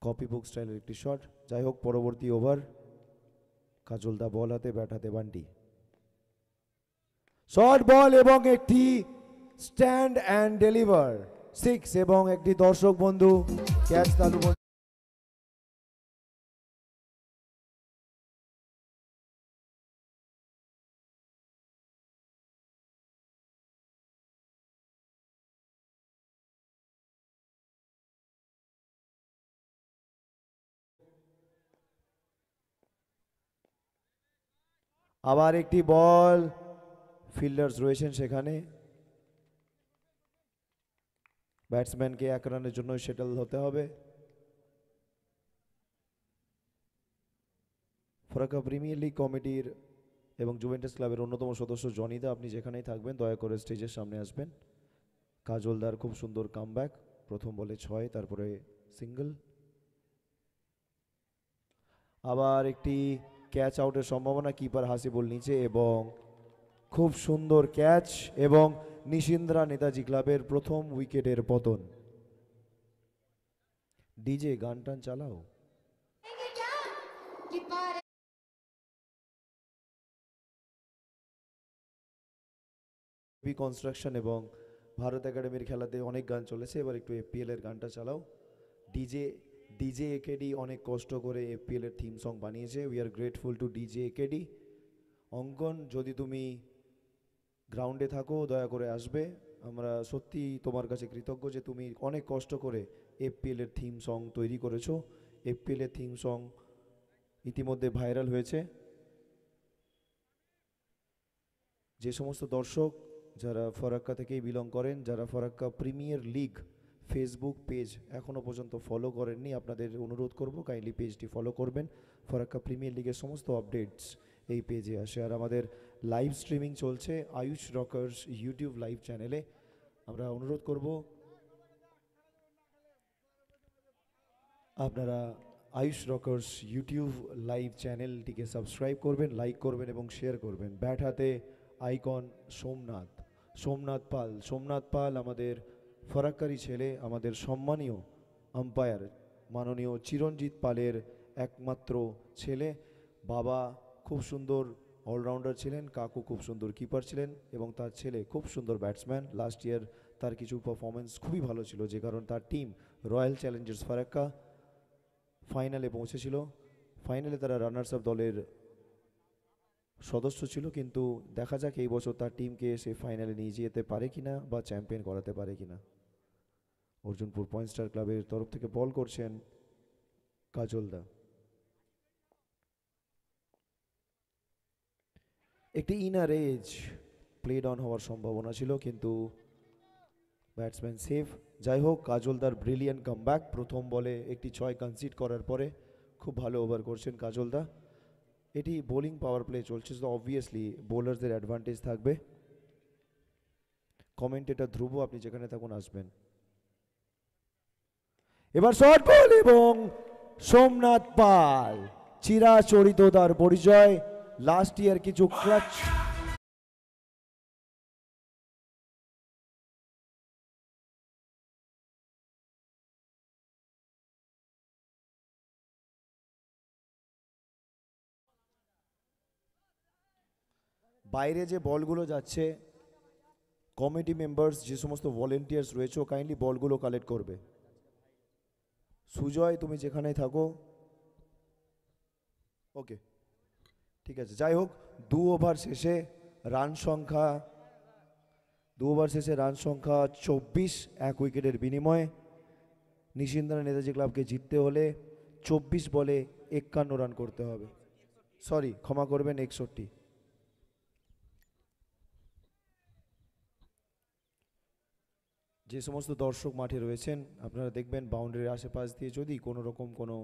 S1: কপি বুক স্টাইলের একটি শট। যাই হোক, পরবর্তী ওভার, কাজলদা বল হাতে, ব্যাট হাতে বান্টি। শর্ট বল এবং একটি স্ট্যান্ড অ্যান্ড ডেলিভার 6 এবং একটি দর্শক বন্ধু ক্যাচ তালু। আবার একটি বল, ফিল্ডার্স রয়েছেন সেখানে। ব্যাটসম্যানকে 1 রানের জন্য সেটেল হতে হবে। ফরাক্কা প্রিমিয়ার লিগ কমিটির এবং জুভেন্টাস ক্লাবের অন্যতম সদস্য জনিদা, আপনি যেখানেই থাকবেন দয়া করে স্টেজের সামনে আসবেন। কাজলদার খুব সুন্দর কামব্যাক, প্রথম বলে 6, তারপরে সিঙ্গল। আবার একটি ক্যাচ আউটের সম্ভাবনা, কিপার হাসিবুল নিচে, এবং খুব সুন্দর ক্যাচ, এবং নিশিন্দ্রা নেতাজি ক্লাবের প্রথম উইকেটের পতন। ডিজে গান টান চালাও। কনস্ট্রাকশন এবং ভারত একাডেমির খেলাতে অনেক গান চলেছে, এবার একটু এফপিএল এর গানটা চালাও। ডিজে ডিজে একেডি অনেক কষ্ট করে এফপিএল এর থিম সং বানিয়েছে। We are grateful to DJ AKD. অঙ্কন, যদি তুমি গ্রাউন্ডে থাকো দয়া করে আসবে। আমরা সত্যি তোমার কাছে কৃতজ্ঞ যে তুমি অনেক কষ্ট করে এফপিএল এর থিম সং তৈরি করেছো। এফপিএল এর থিম সং ইতিমধ্যে ভাইরাল হয়েছে। যে সমস্ত দর্শক যারা ফরাক্কা থেকেই বিলং করেন, যারা Farakka premier league Facebook page এখনও পর্যন্ত ফলো করেননি, আপনাদের অনুরোধ করব কাইন্ডলি পেজটি ফলো করবেন। ফরাক্কা প্রিমিয়ার লিগের সমস্ত আপডেটস এই পেজে আসে। আর আমাদের লাইভ স্ট্রিমিং চলছে আয়ুষ রকার্স ইউটিউব লাইভ চ্যানেলে। আমরা অনুরোধ করব আপনারা আয়ুষ রকার্স ইউটিউব লাইভ চ্যানেলটিকে সাবস্ক্রাইব করবেন, লাইক করবেন এবং শেয়ার করবেন। ব্যাট হাতে আইকন সোমনাথ পাল আমাদের ফরাক্কারি ছেলে, আমাদের সম্মানীয় আম্পায়ার মাননীয় চিরঞ্জিত পালের একমাত্র ছেলে। বাবা খুব সুন্দর অলরাউন্ডার ছিলেন, কাকু খুব সুন্দর কিপার ছিলেন, এবং তার ছেলে খুব সুন্দর ব্যাটসম্যান। লাস্ট ইয়ার তার কিছু পারফরমেন্স খুবই ভালো ছিল, যে কারণে তার টিম রয়্যাল চ্যালেঞ্জার্স ফারাক্কা ফাইনালে পৌঁছেছিল। ফাইনালে তারা রানার্স আপ দলের সদস্য ছিল, কিন্তু দেখা যাক এই বছর তার টিমকে সে ফাইনালে নিয়ে যেতে পারে কিনা বা চ্যাম্পিয়ন করাতে পারে কিনা। অর্জুনপুর পয়েন্ট স্টার ক্লাবের তরফ থেকে বল করছেন কাজলদা। একটি ইনার এজ প্লেড অন হওয়ার সম্ভাবনা ছিল, কিন্তু ব্যাটসম্যান সেফ। যাই হোক, কাজলদার ব্রিলিয়ান্ট কামব্যাক। প্রথম বলে একটি 6 কনসিড করার পরে খুব ভালো ওভার করছেন কাজলদা। এটি বোলিং পাওয়ার প্লে চলছে, তো অবভিয়াসলি বোলারদের অ্যাডভান্টেজ থাকবে। কমেন্টেটর ধ্রুব, আপনি যেখানে থাকুন আসবেন। এবার শর্ট বল, এবং সোমনাথ পাল চিরাচরিত তার পরিচয়। লাস্ট ইয়ার কিছু ক্লাচ বাইরে যে বলগুলো যাচ্ছে, কমিটি মেম্বার্স যে সমস্ত ভলেন্টিয়ার্স রয়েছে কাইন্ডলি বলগুলো কালেক্ট করবে। সুজয়, তুমি যেখানেই থাকো। ওকে, ঠিক আছে। যাই হোক, 2 ওভার শেষে রান সংখ্যা 24, 1 উইকেটের বিনিময়ে। নিশিন্দ্রা নেতাজি ক্লাবকে জিততে হলে 24 বলে 51 রান করতে হবে। সরি, ক্ষমা করবেন, 61। যে সমস্ত দর্শক মাঠে রয়েছেন আপনারা দেখবেন বাউন্ডারির আশেপাশ দিয়ে যদি কোনো রকম কোনো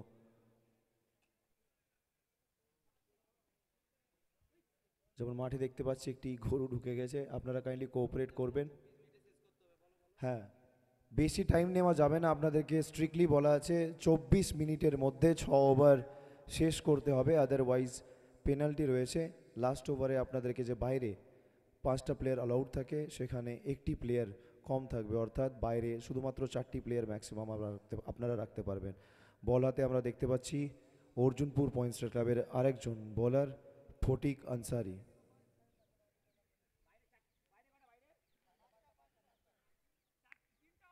S1: যেমন মাঠে দেখতে পাচ্ছি একটি গরু ঢুকে গেছে, আপনারা কাইন্ডলি কোঅপারেট করবেন। হ্যাঁ, বেশি টাইম নেওয়া যাবে না, আপনাদেরকে স্ট্রিক্টলি বলা আছে 24 মিনিটের মধ্যে 6 ওভার শেষ করতে হবে, আদারওয়াইজ পেনাল্টি রয়েছে। লাস্ট ওভারে আপনাদেরকে যে বাইরে 5টা প্লেয়ার অ্যালাউড থাকে, সেখানে একটি প্লেয়ার কম থাকবে, অর্থাৎ বাইরে শুধুমাত্র 4টি প্লেয়ার ম্যাক্সিমাম আপনারা রাখতে পারবেন। বল হাতে আমরা দেখতে পাচ্ছি অর্জুনপুর পয়েন্ট স্টার ক্লাবের আরেকজন বোলার ফটিক আনসারি।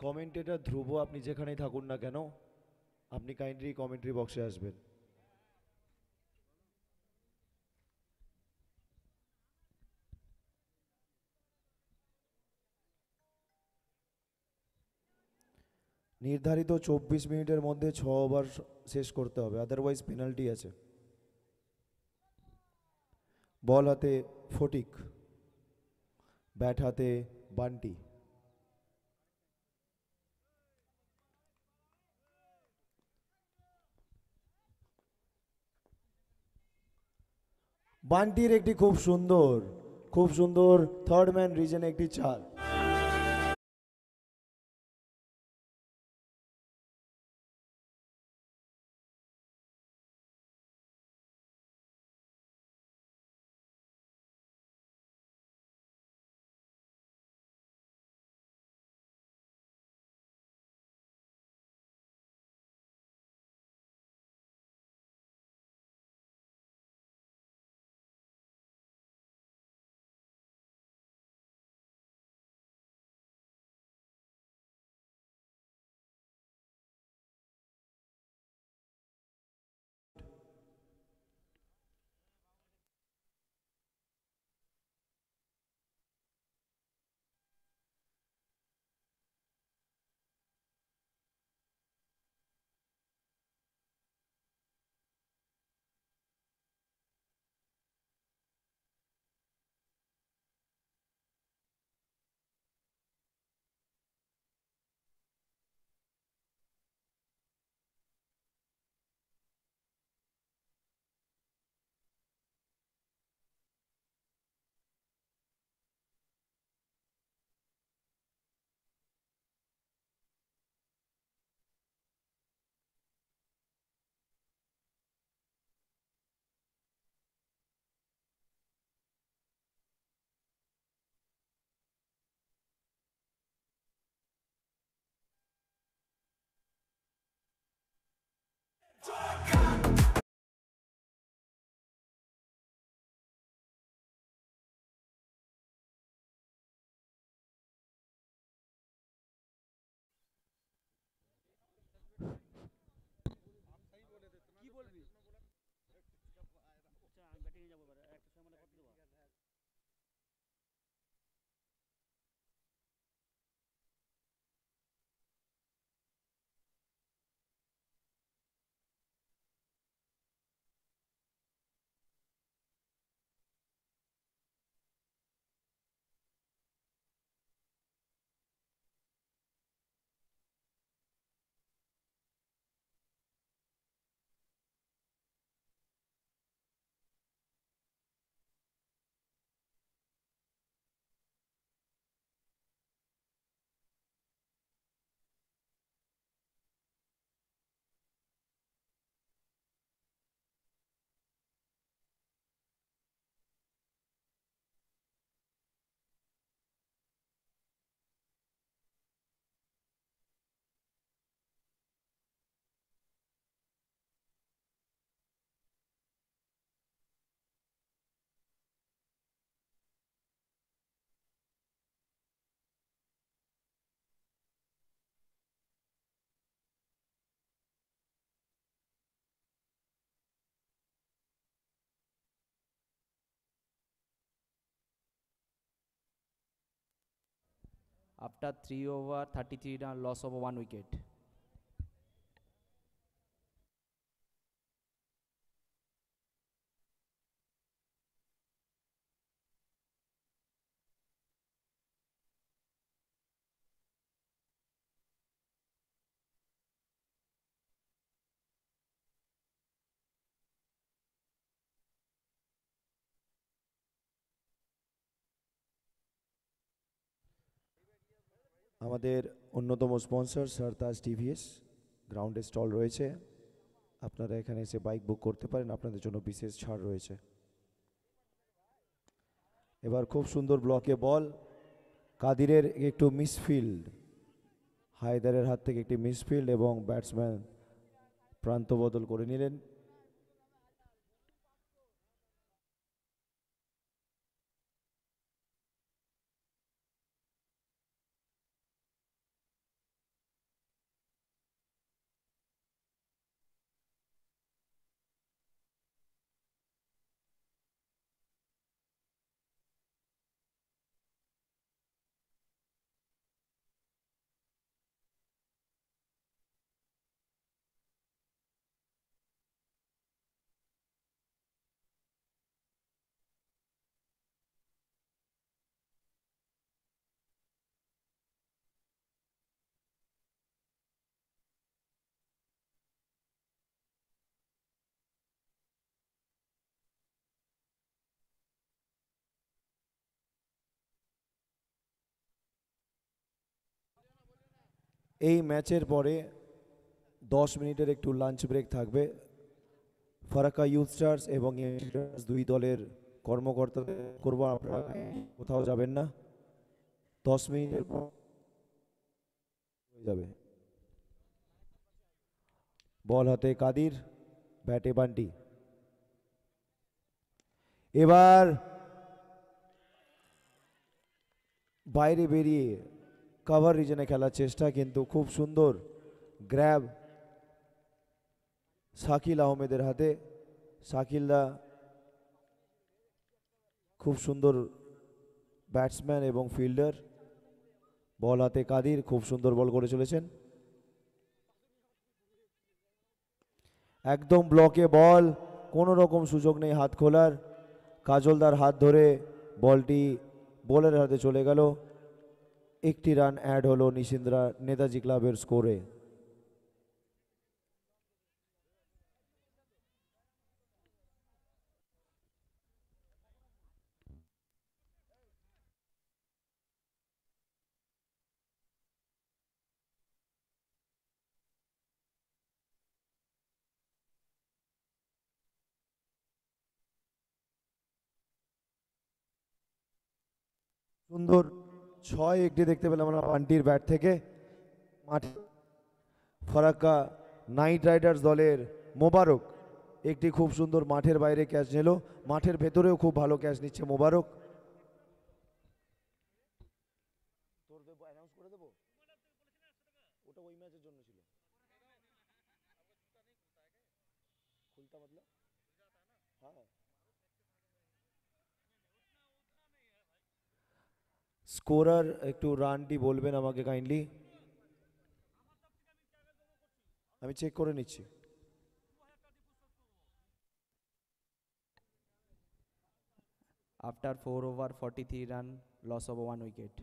S1: কমেন্টেটর ধ্রুব, আপনি যেখানেই থাকুন না কেন, আপনি কাইন্ডলি কমেন্ট্রি বক্সে আসবেন। নির্ধারিত 24 মিনিটের মধ্যে 6 ওভার শেষ করতে হবে, আদারওয়াইজ পেনাল্টি আছে। বল হাতে ফটিক, ব্যাট হাতে বান্টি। বান্টির একটি খুব সুন্দর থার্ড ম্যান রিজনে একটি 4।
S5: After 3 over 33 run, loss of 1 wicket.
S1: আমাদের অন্যতম স্পন্সর সারতাজ টিভিএস গ্রাউন্ডে স্টল রয়েছে, আপনারা এখানে এসে বাইক বুক করতে পারেন, আপনাদের জন্য বিশেষ ছাড় রয়েছে। এবার খুব সুন্দর ব্লকে বল, কাদিরের একটু মিসফিল্ড, হায়দারের হাত থেকে একটি মিসফিল্ড এবং ব্যাটসম্যান প্রান্ত বদল করে নিলেন। এই ম্যাচের পরে 10 মিনিটের একটু লাঞ্চ ব্রেক থাকবে। ফারাক্কা ইউথ স্টার্স এবং স্টার্স দুই দলের কর্মকর্তাদের করবো, আপনারা কোথাও যাবেন না, 10 মিনিটের পর হয়ে যাবে। বল হাতে কাদির, ব্যাটে বান্টি। এবার বাইরে বেরিয়ে কভার রিজনে খেলার চেষ্টা, কিন্তু খুব সুন্দর গ্র্যাব শাকিল আহমেদের হাতে। শাকিলদা খুব সুন্দর ব্যাটসম্যান এবং ফিল্ডার। বল হাতে কাদির, খুব সুন্দর বল করে চলেছেন। একদম ব্লকে বল, কোনো রকম সুযোগ নেই হাত খোলার। কাজলদার হাত ধরে বলটি বোলারের হাতে চলে গেল। একটি রান অ্যাড হলো নিশিন্দ্রা নেতাজি ক্লাবের স্কোরে। সুন্দর 6 একটি দেখতে পেলাম আমরা বান্টির ব্যাট থেকে। মাঠে ফারাক্কা নাইট রাইডার্স দলের মোবারক একটি খুব সুন্দর মাঠের বাইরে ক্যাচ নিল, মাঠের ভেতরেও খুব ভালো ক্যাচ নিচ্ছে মোবারক। স্কোরার একটু রানটি বলবেন আমাকে কাইন্ডলি, আমি চেক করে নিচ্ছি।
S5: After 4 over 43 run, loss of 1 wicket.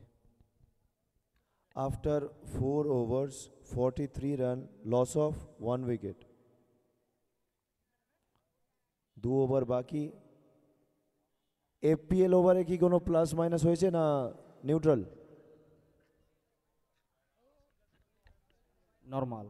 S1: After 4 overs 43 run, loss of 1 wicket। 2 over বাকি। এফপিএল ওভারে কি কোনো প্লাস মাইনাস হয়েছে না নিউট্রাল?
S5: Normal.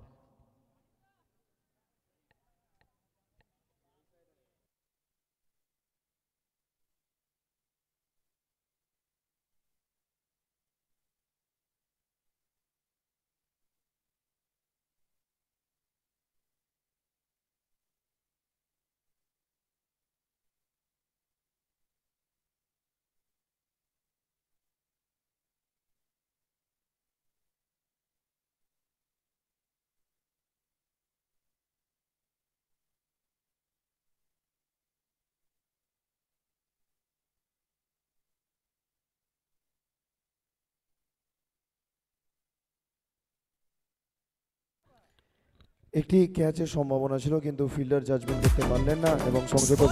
S1: একটি ক্যাচের সম্ভাবনা ছিল কিন্তু ফিল্ডার জাজমেন্ট করতে পারলেন না এবং সংযত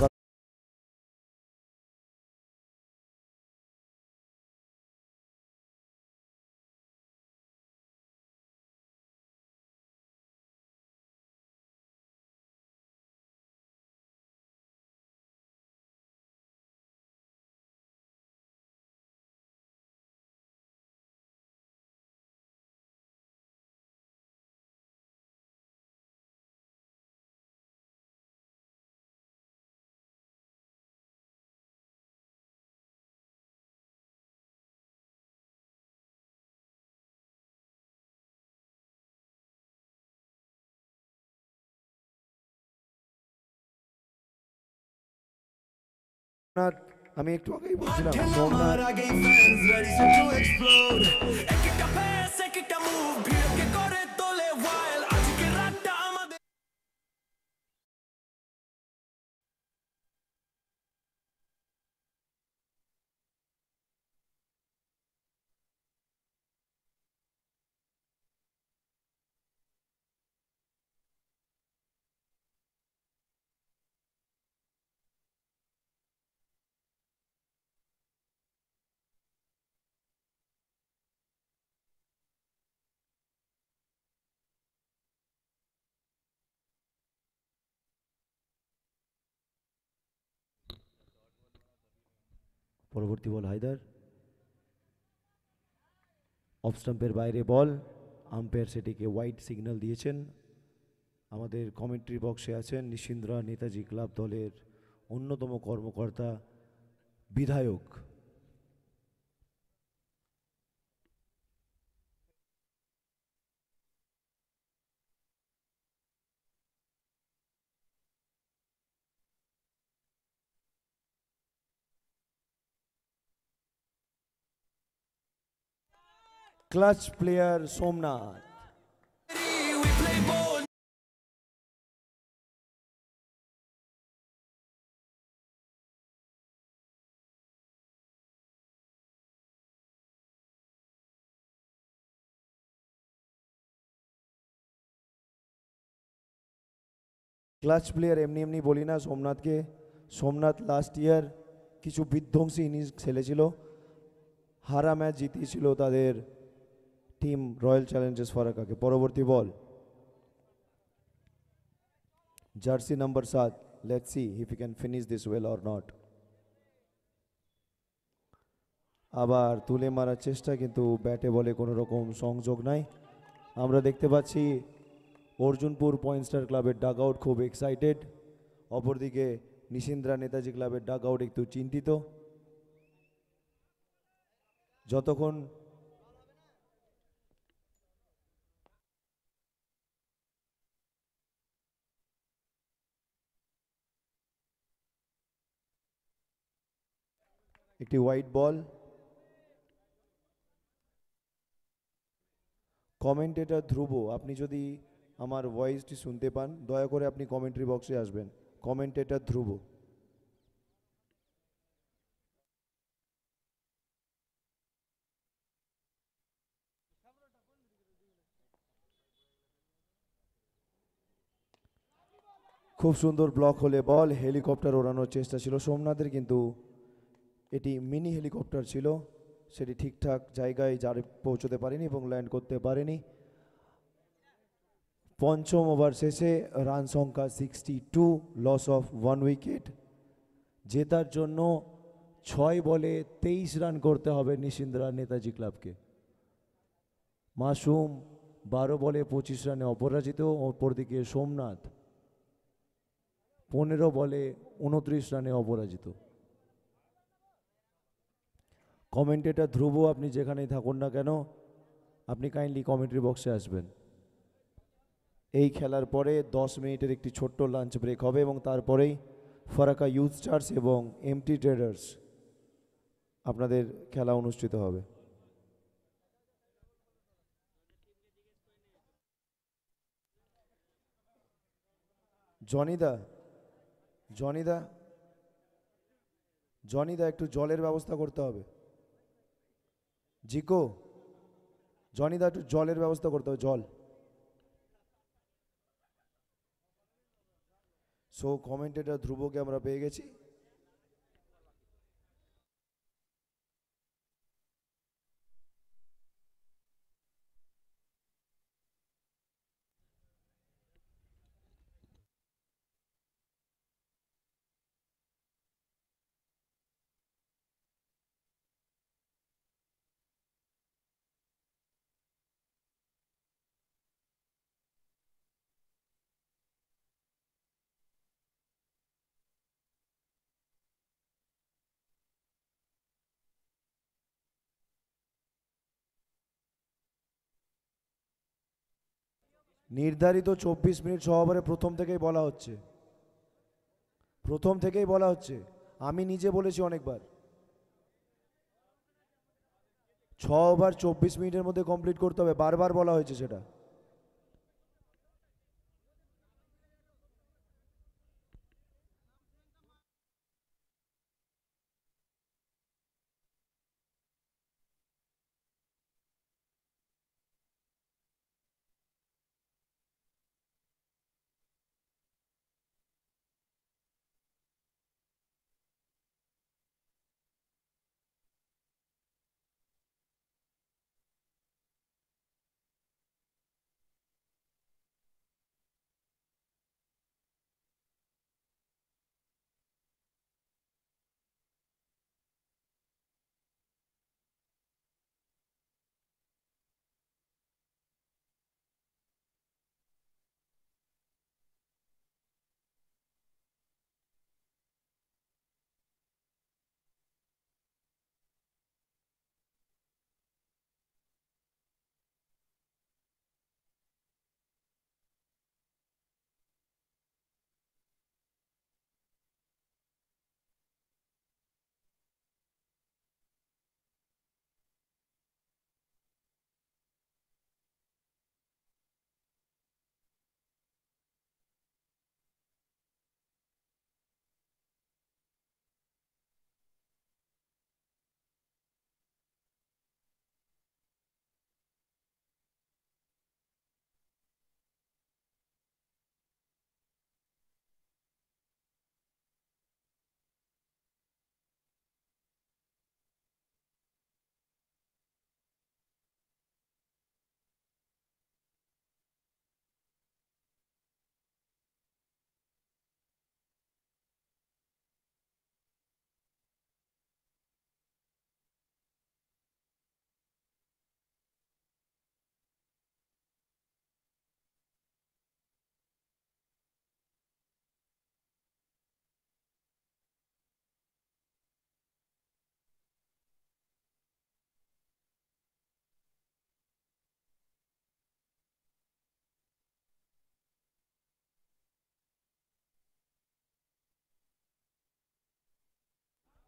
S1: সোমনাথ, আমি একটু আগেই বলছিলাম সোমনাথ পরবর্তী বল হায়দার, অফ স্টাম্পের বাইরে বল, আম্পায়ার সেটিকে হোয়াইট সিগন্যাল দিয়েছেন। আমাদের কমেন্ট্রি বক্সে আছেন নিশিন্দ্রা নেতাজি ক্লাব দলের অন্যতম কর্মকর্তা বিধায়ক clutch player Somnath. Clutch player এমনি এমনি বলি না সোমনাথকে। সোমনাথ লাস্ট ইয়ার কিছু বিধ্বংসী ইনিংস খেলেছিল, হারা ম্যাচ জিতিয়েছিল তাদের টিম রয়্যাল চ্যালেঞ্জার্স ফারাক্কাকে। পরবর্তী ball jersey number 7, let's see if you can finish this well or not. আবার তুলে মারার চেষ্টা কিন্তু ব্যাটে বলে কোনো রকম সংযোগ নাই। আমরা দেখতে পাচ্ছি অর্জুনপুর পয়েন্ট স্টার ক্লাবের ডাগ আউট খুব এক্সাইটেড, অপরদিকে নিশিন্দ্রা নেতাজি ক্লাবের ডাগ আউট একটু চিন্তিত। যতক্ষণ একটি হোয়াইট বল। কমেন্টেটর ধ্রুব, আপনি যদি আমার ভয়েসটি শুনতে পান দয়া করে আপনি কমেন্ট্রি বক্সে আসবেন। কমেন্টেটর ধ্রুব। খুব সুন্দর ব্লক হলে বল, হেলিকপ্টার ওড়ানোর চেষ্টা ছিল সোমনাথের কিন্তু এটি মিনি হেলিকপ্টার ছিল, সেটি ঠিকঠাক জায়গায় পৌঁছতে পারেনি এবং ল্যান্ড করতে পারেনি। পঞ্চম ওভার শেষে রান সংখ্যা 62, লস অফ 1 উইকেট। জেতার জন্য 6 বলে 23 রান করতে হবে নিশিন্দ্রা নেতাজি ক্লাবকে। মাসুম 12 বলে 25 রানে অপরাজিত, অপরদিকে সোমনাথ 15 বলে 29 রানে অপরাজিত। কমেন্টেটর ধ্রুব, আপনি যেখানেই থাকুন না কেন আপনি কাইন্ডলি কমেন্ট্রি বক্সে আসবেন। এই খেলার পরে 10 মিনিটের একটি ছোট্ট লাঞ্চ ব্রেক হবে এবং তারপরেই ফারাক্কা ইউথ স্টার্স এবং এমটি ট্রেডার্স আপনাদের খেলা অনুষ্ঠিত হবে। জনিদা জনিদা জনিদা একটু জলের ব্যবস্থা করতে হবে। জিকো, জনিদা একটু জলের ব্যবস্থা করতে হবে, জল। সো কমেন্টেটর ধ্রুবকে আমরা পেয়ে গেছি। নির্ধারিত 24 মিনিট 6 ওভারে প্রথম থেকেই বলা হচ্ছে, প্রথম থেকেই বলা হচ্ছে, আমি নিজে বলেছি অনেকবার 6 ওভার 24 মিনিটের মধ্যে কমপ্লিট করতে হবে, বারবার বলা হয়েছে সেটা।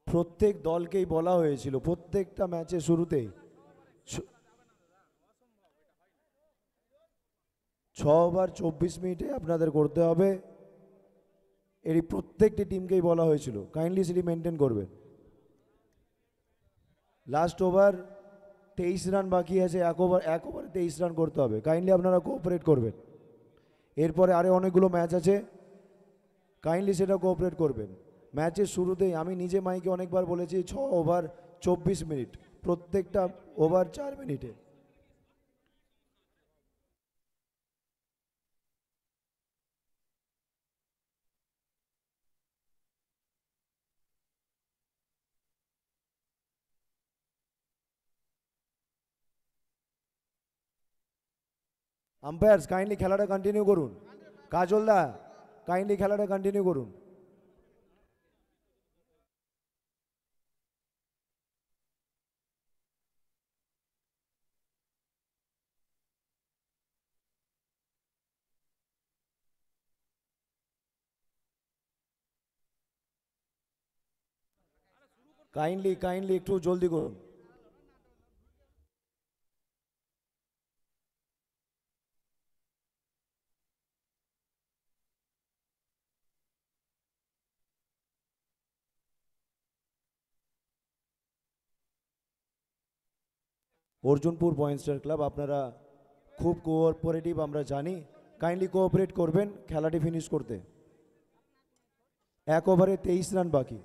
S1: প্রত্যেক দলকেই বলা হয়েছিল প্রত্যেকটা ম্যাচের শুরুতেই 6 ওভার 24 মিনিটে আপনাদের করতে হবে, এটি প্রত্যেকটি টিমকেই বলা হয়েছিল, কাইন্ডলি সেটি মেনটেন করবেন। লাস্ট ওভার 23 রান বাকি আছে, এক ওভারে 23 রান করতে হবে, কাইন্ডলি আপনারা কোঅপারেট করবেন। এরপরে আরও অনেকগুলো ম্যাচ আছে, কাইন্ডলি সেটা কোঅপারেট করবেন। ম্যাচের শুরুতেই আমি নিজে মাইকে অনেকবার বলেছি 6 ওভার 24 মিনিট, প্রত্যেকটা ওভার 4 মিনিটে। আম্পায়ার্স কাইন্ডলি খেলাটা কন্টিনিউ করুন, কাজলদা কাইন্ডলি খেলাটা কন্টিনিউ করুন। কাইন্ডলি কাইন্ডলি একটু জলদি করুন। অর্জুনপুর পয়েন্ট স্টার ক্লাব আপনারা খুব কোঅপারেটিভ আমরা জানি, কাইন্ডলি কোঅপারেট করবেন খেলাটি ফিনিশ করতে। এক ওভারে 23 রান বাকি।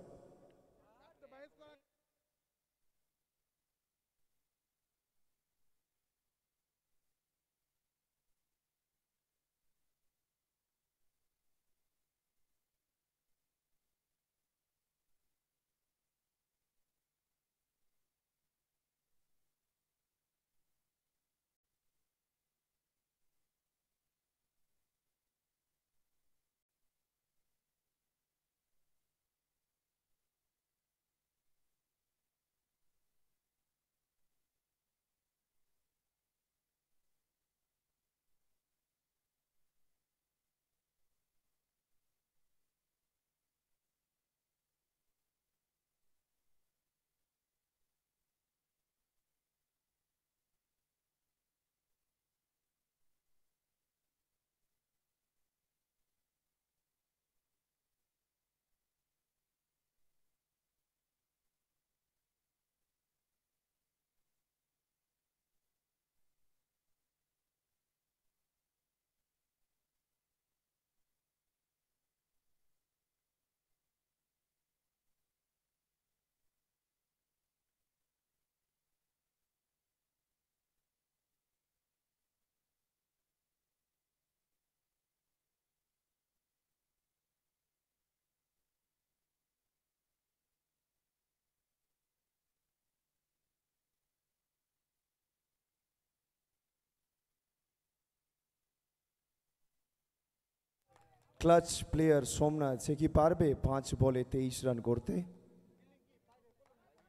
S1: ক্লাচ প্লেয়ার সোমনাথ, সে কি পারবে 5 বলে 23 রান করতে?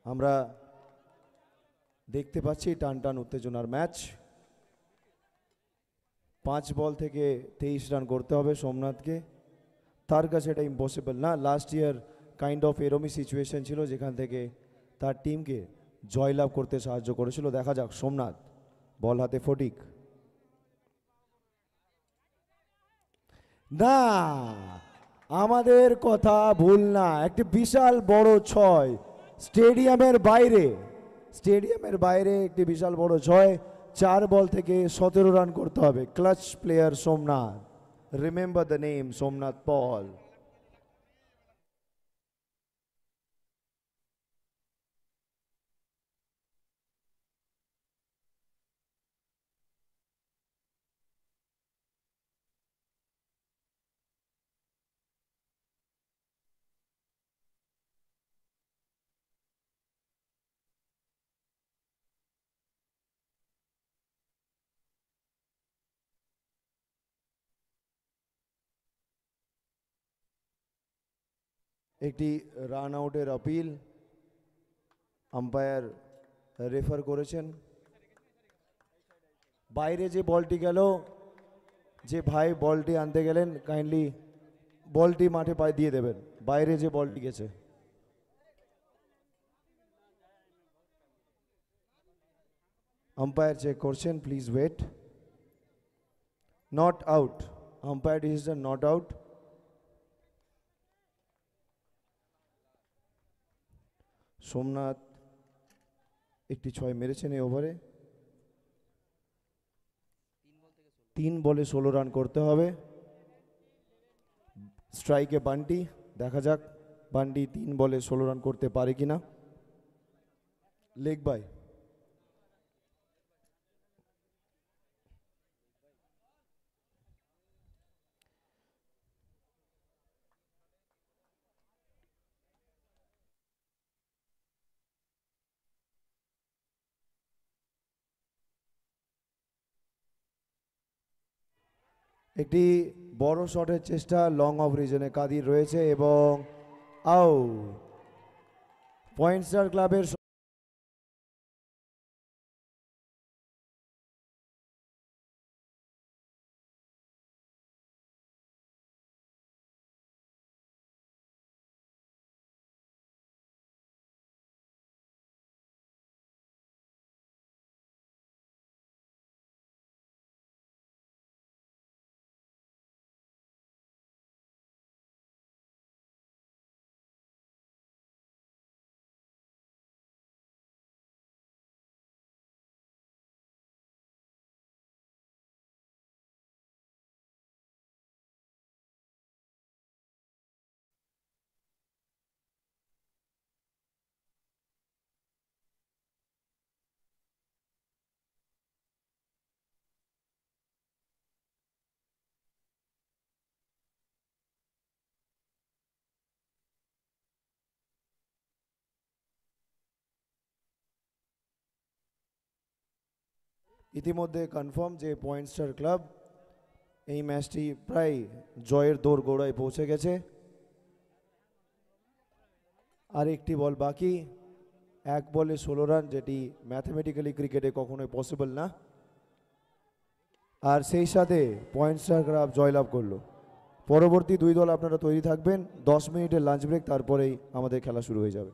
S1: আমরা দেখতে পাচ্ছি টান টান উত্তেজনার ম্যাচ। 5 বল থেকে 23 রান করতে হবে সোমনাথকে। তার কাছে এটা ইম্পসিবল না। লাস্ট ইয়ার কাইন্ড অফ এরমই সিচুয়েশন ছিল যেখান থেকে তার টিমকে জয়লাভ করতে সাহায্য করেছিল। দেখা যাক সোমনাথ, বল হাতে ফটিক। না, আমাদের কথা ভুল না, একটি বিশাল বড় 6 স্টেডিয়ামের বাইরে। স্টেডিয়ামের বাইরে একটি বিশাল বড় 6। 4 বল থেকে 17 রান করতে হবে। Clutch player Somnath, remember the name Somnath Paul. একটি রান আউটের আপিল আম্পায়ার রেফার করেছেন। বাইরে যে বলটি গেল, যে ভাই বলটি আনতে গেলেন, কাইন্ডলি বলটি মাঠে পায়ে দিয়ে দেবেন। বাইরে যে বলটি গেছে, আম্পায়ার চেক করছেন, please wait. Not out, umpire decision not out. Somnath একটি 6 মেরেছেন এই ওভারে। 3 বলে 16 রান করতে হবে। স্ট্রাইকে বান্টি, দেখা যাক বান্টি 3 বলে 16 রান করতে পারে কিনা। Leg by. একটি বড় শটের চেষ্টা, লং অফ রিজনে কাদির রয়েছে এবং আউট। পয়েন্ট স্টার ক্লাবের ইতিমধ্যে কনফার্ম যে পয়েন্ট স্টার ক্লাব এই ম্যাচটি প্রায় জয়ের দৌড় গোড়ায় পৌঁছে গেছে। আর একটি বল বাকি, 1 বলে 16 রান, যেটি ম্যাথমেটিক্যালি ক্রিকেটে কখনোই পসিবল না। আর সেই সাথে পয়েন্ট স্টার ক্লাব জয়লাভ করলো। পরবর্তী 2 দল আপনারা তৈরি থাকবেন, 10 মিনিটের লাঞ্চ ব্রেক, তারপরেই আমাদের খেলা শুরু হয়ে যাবে।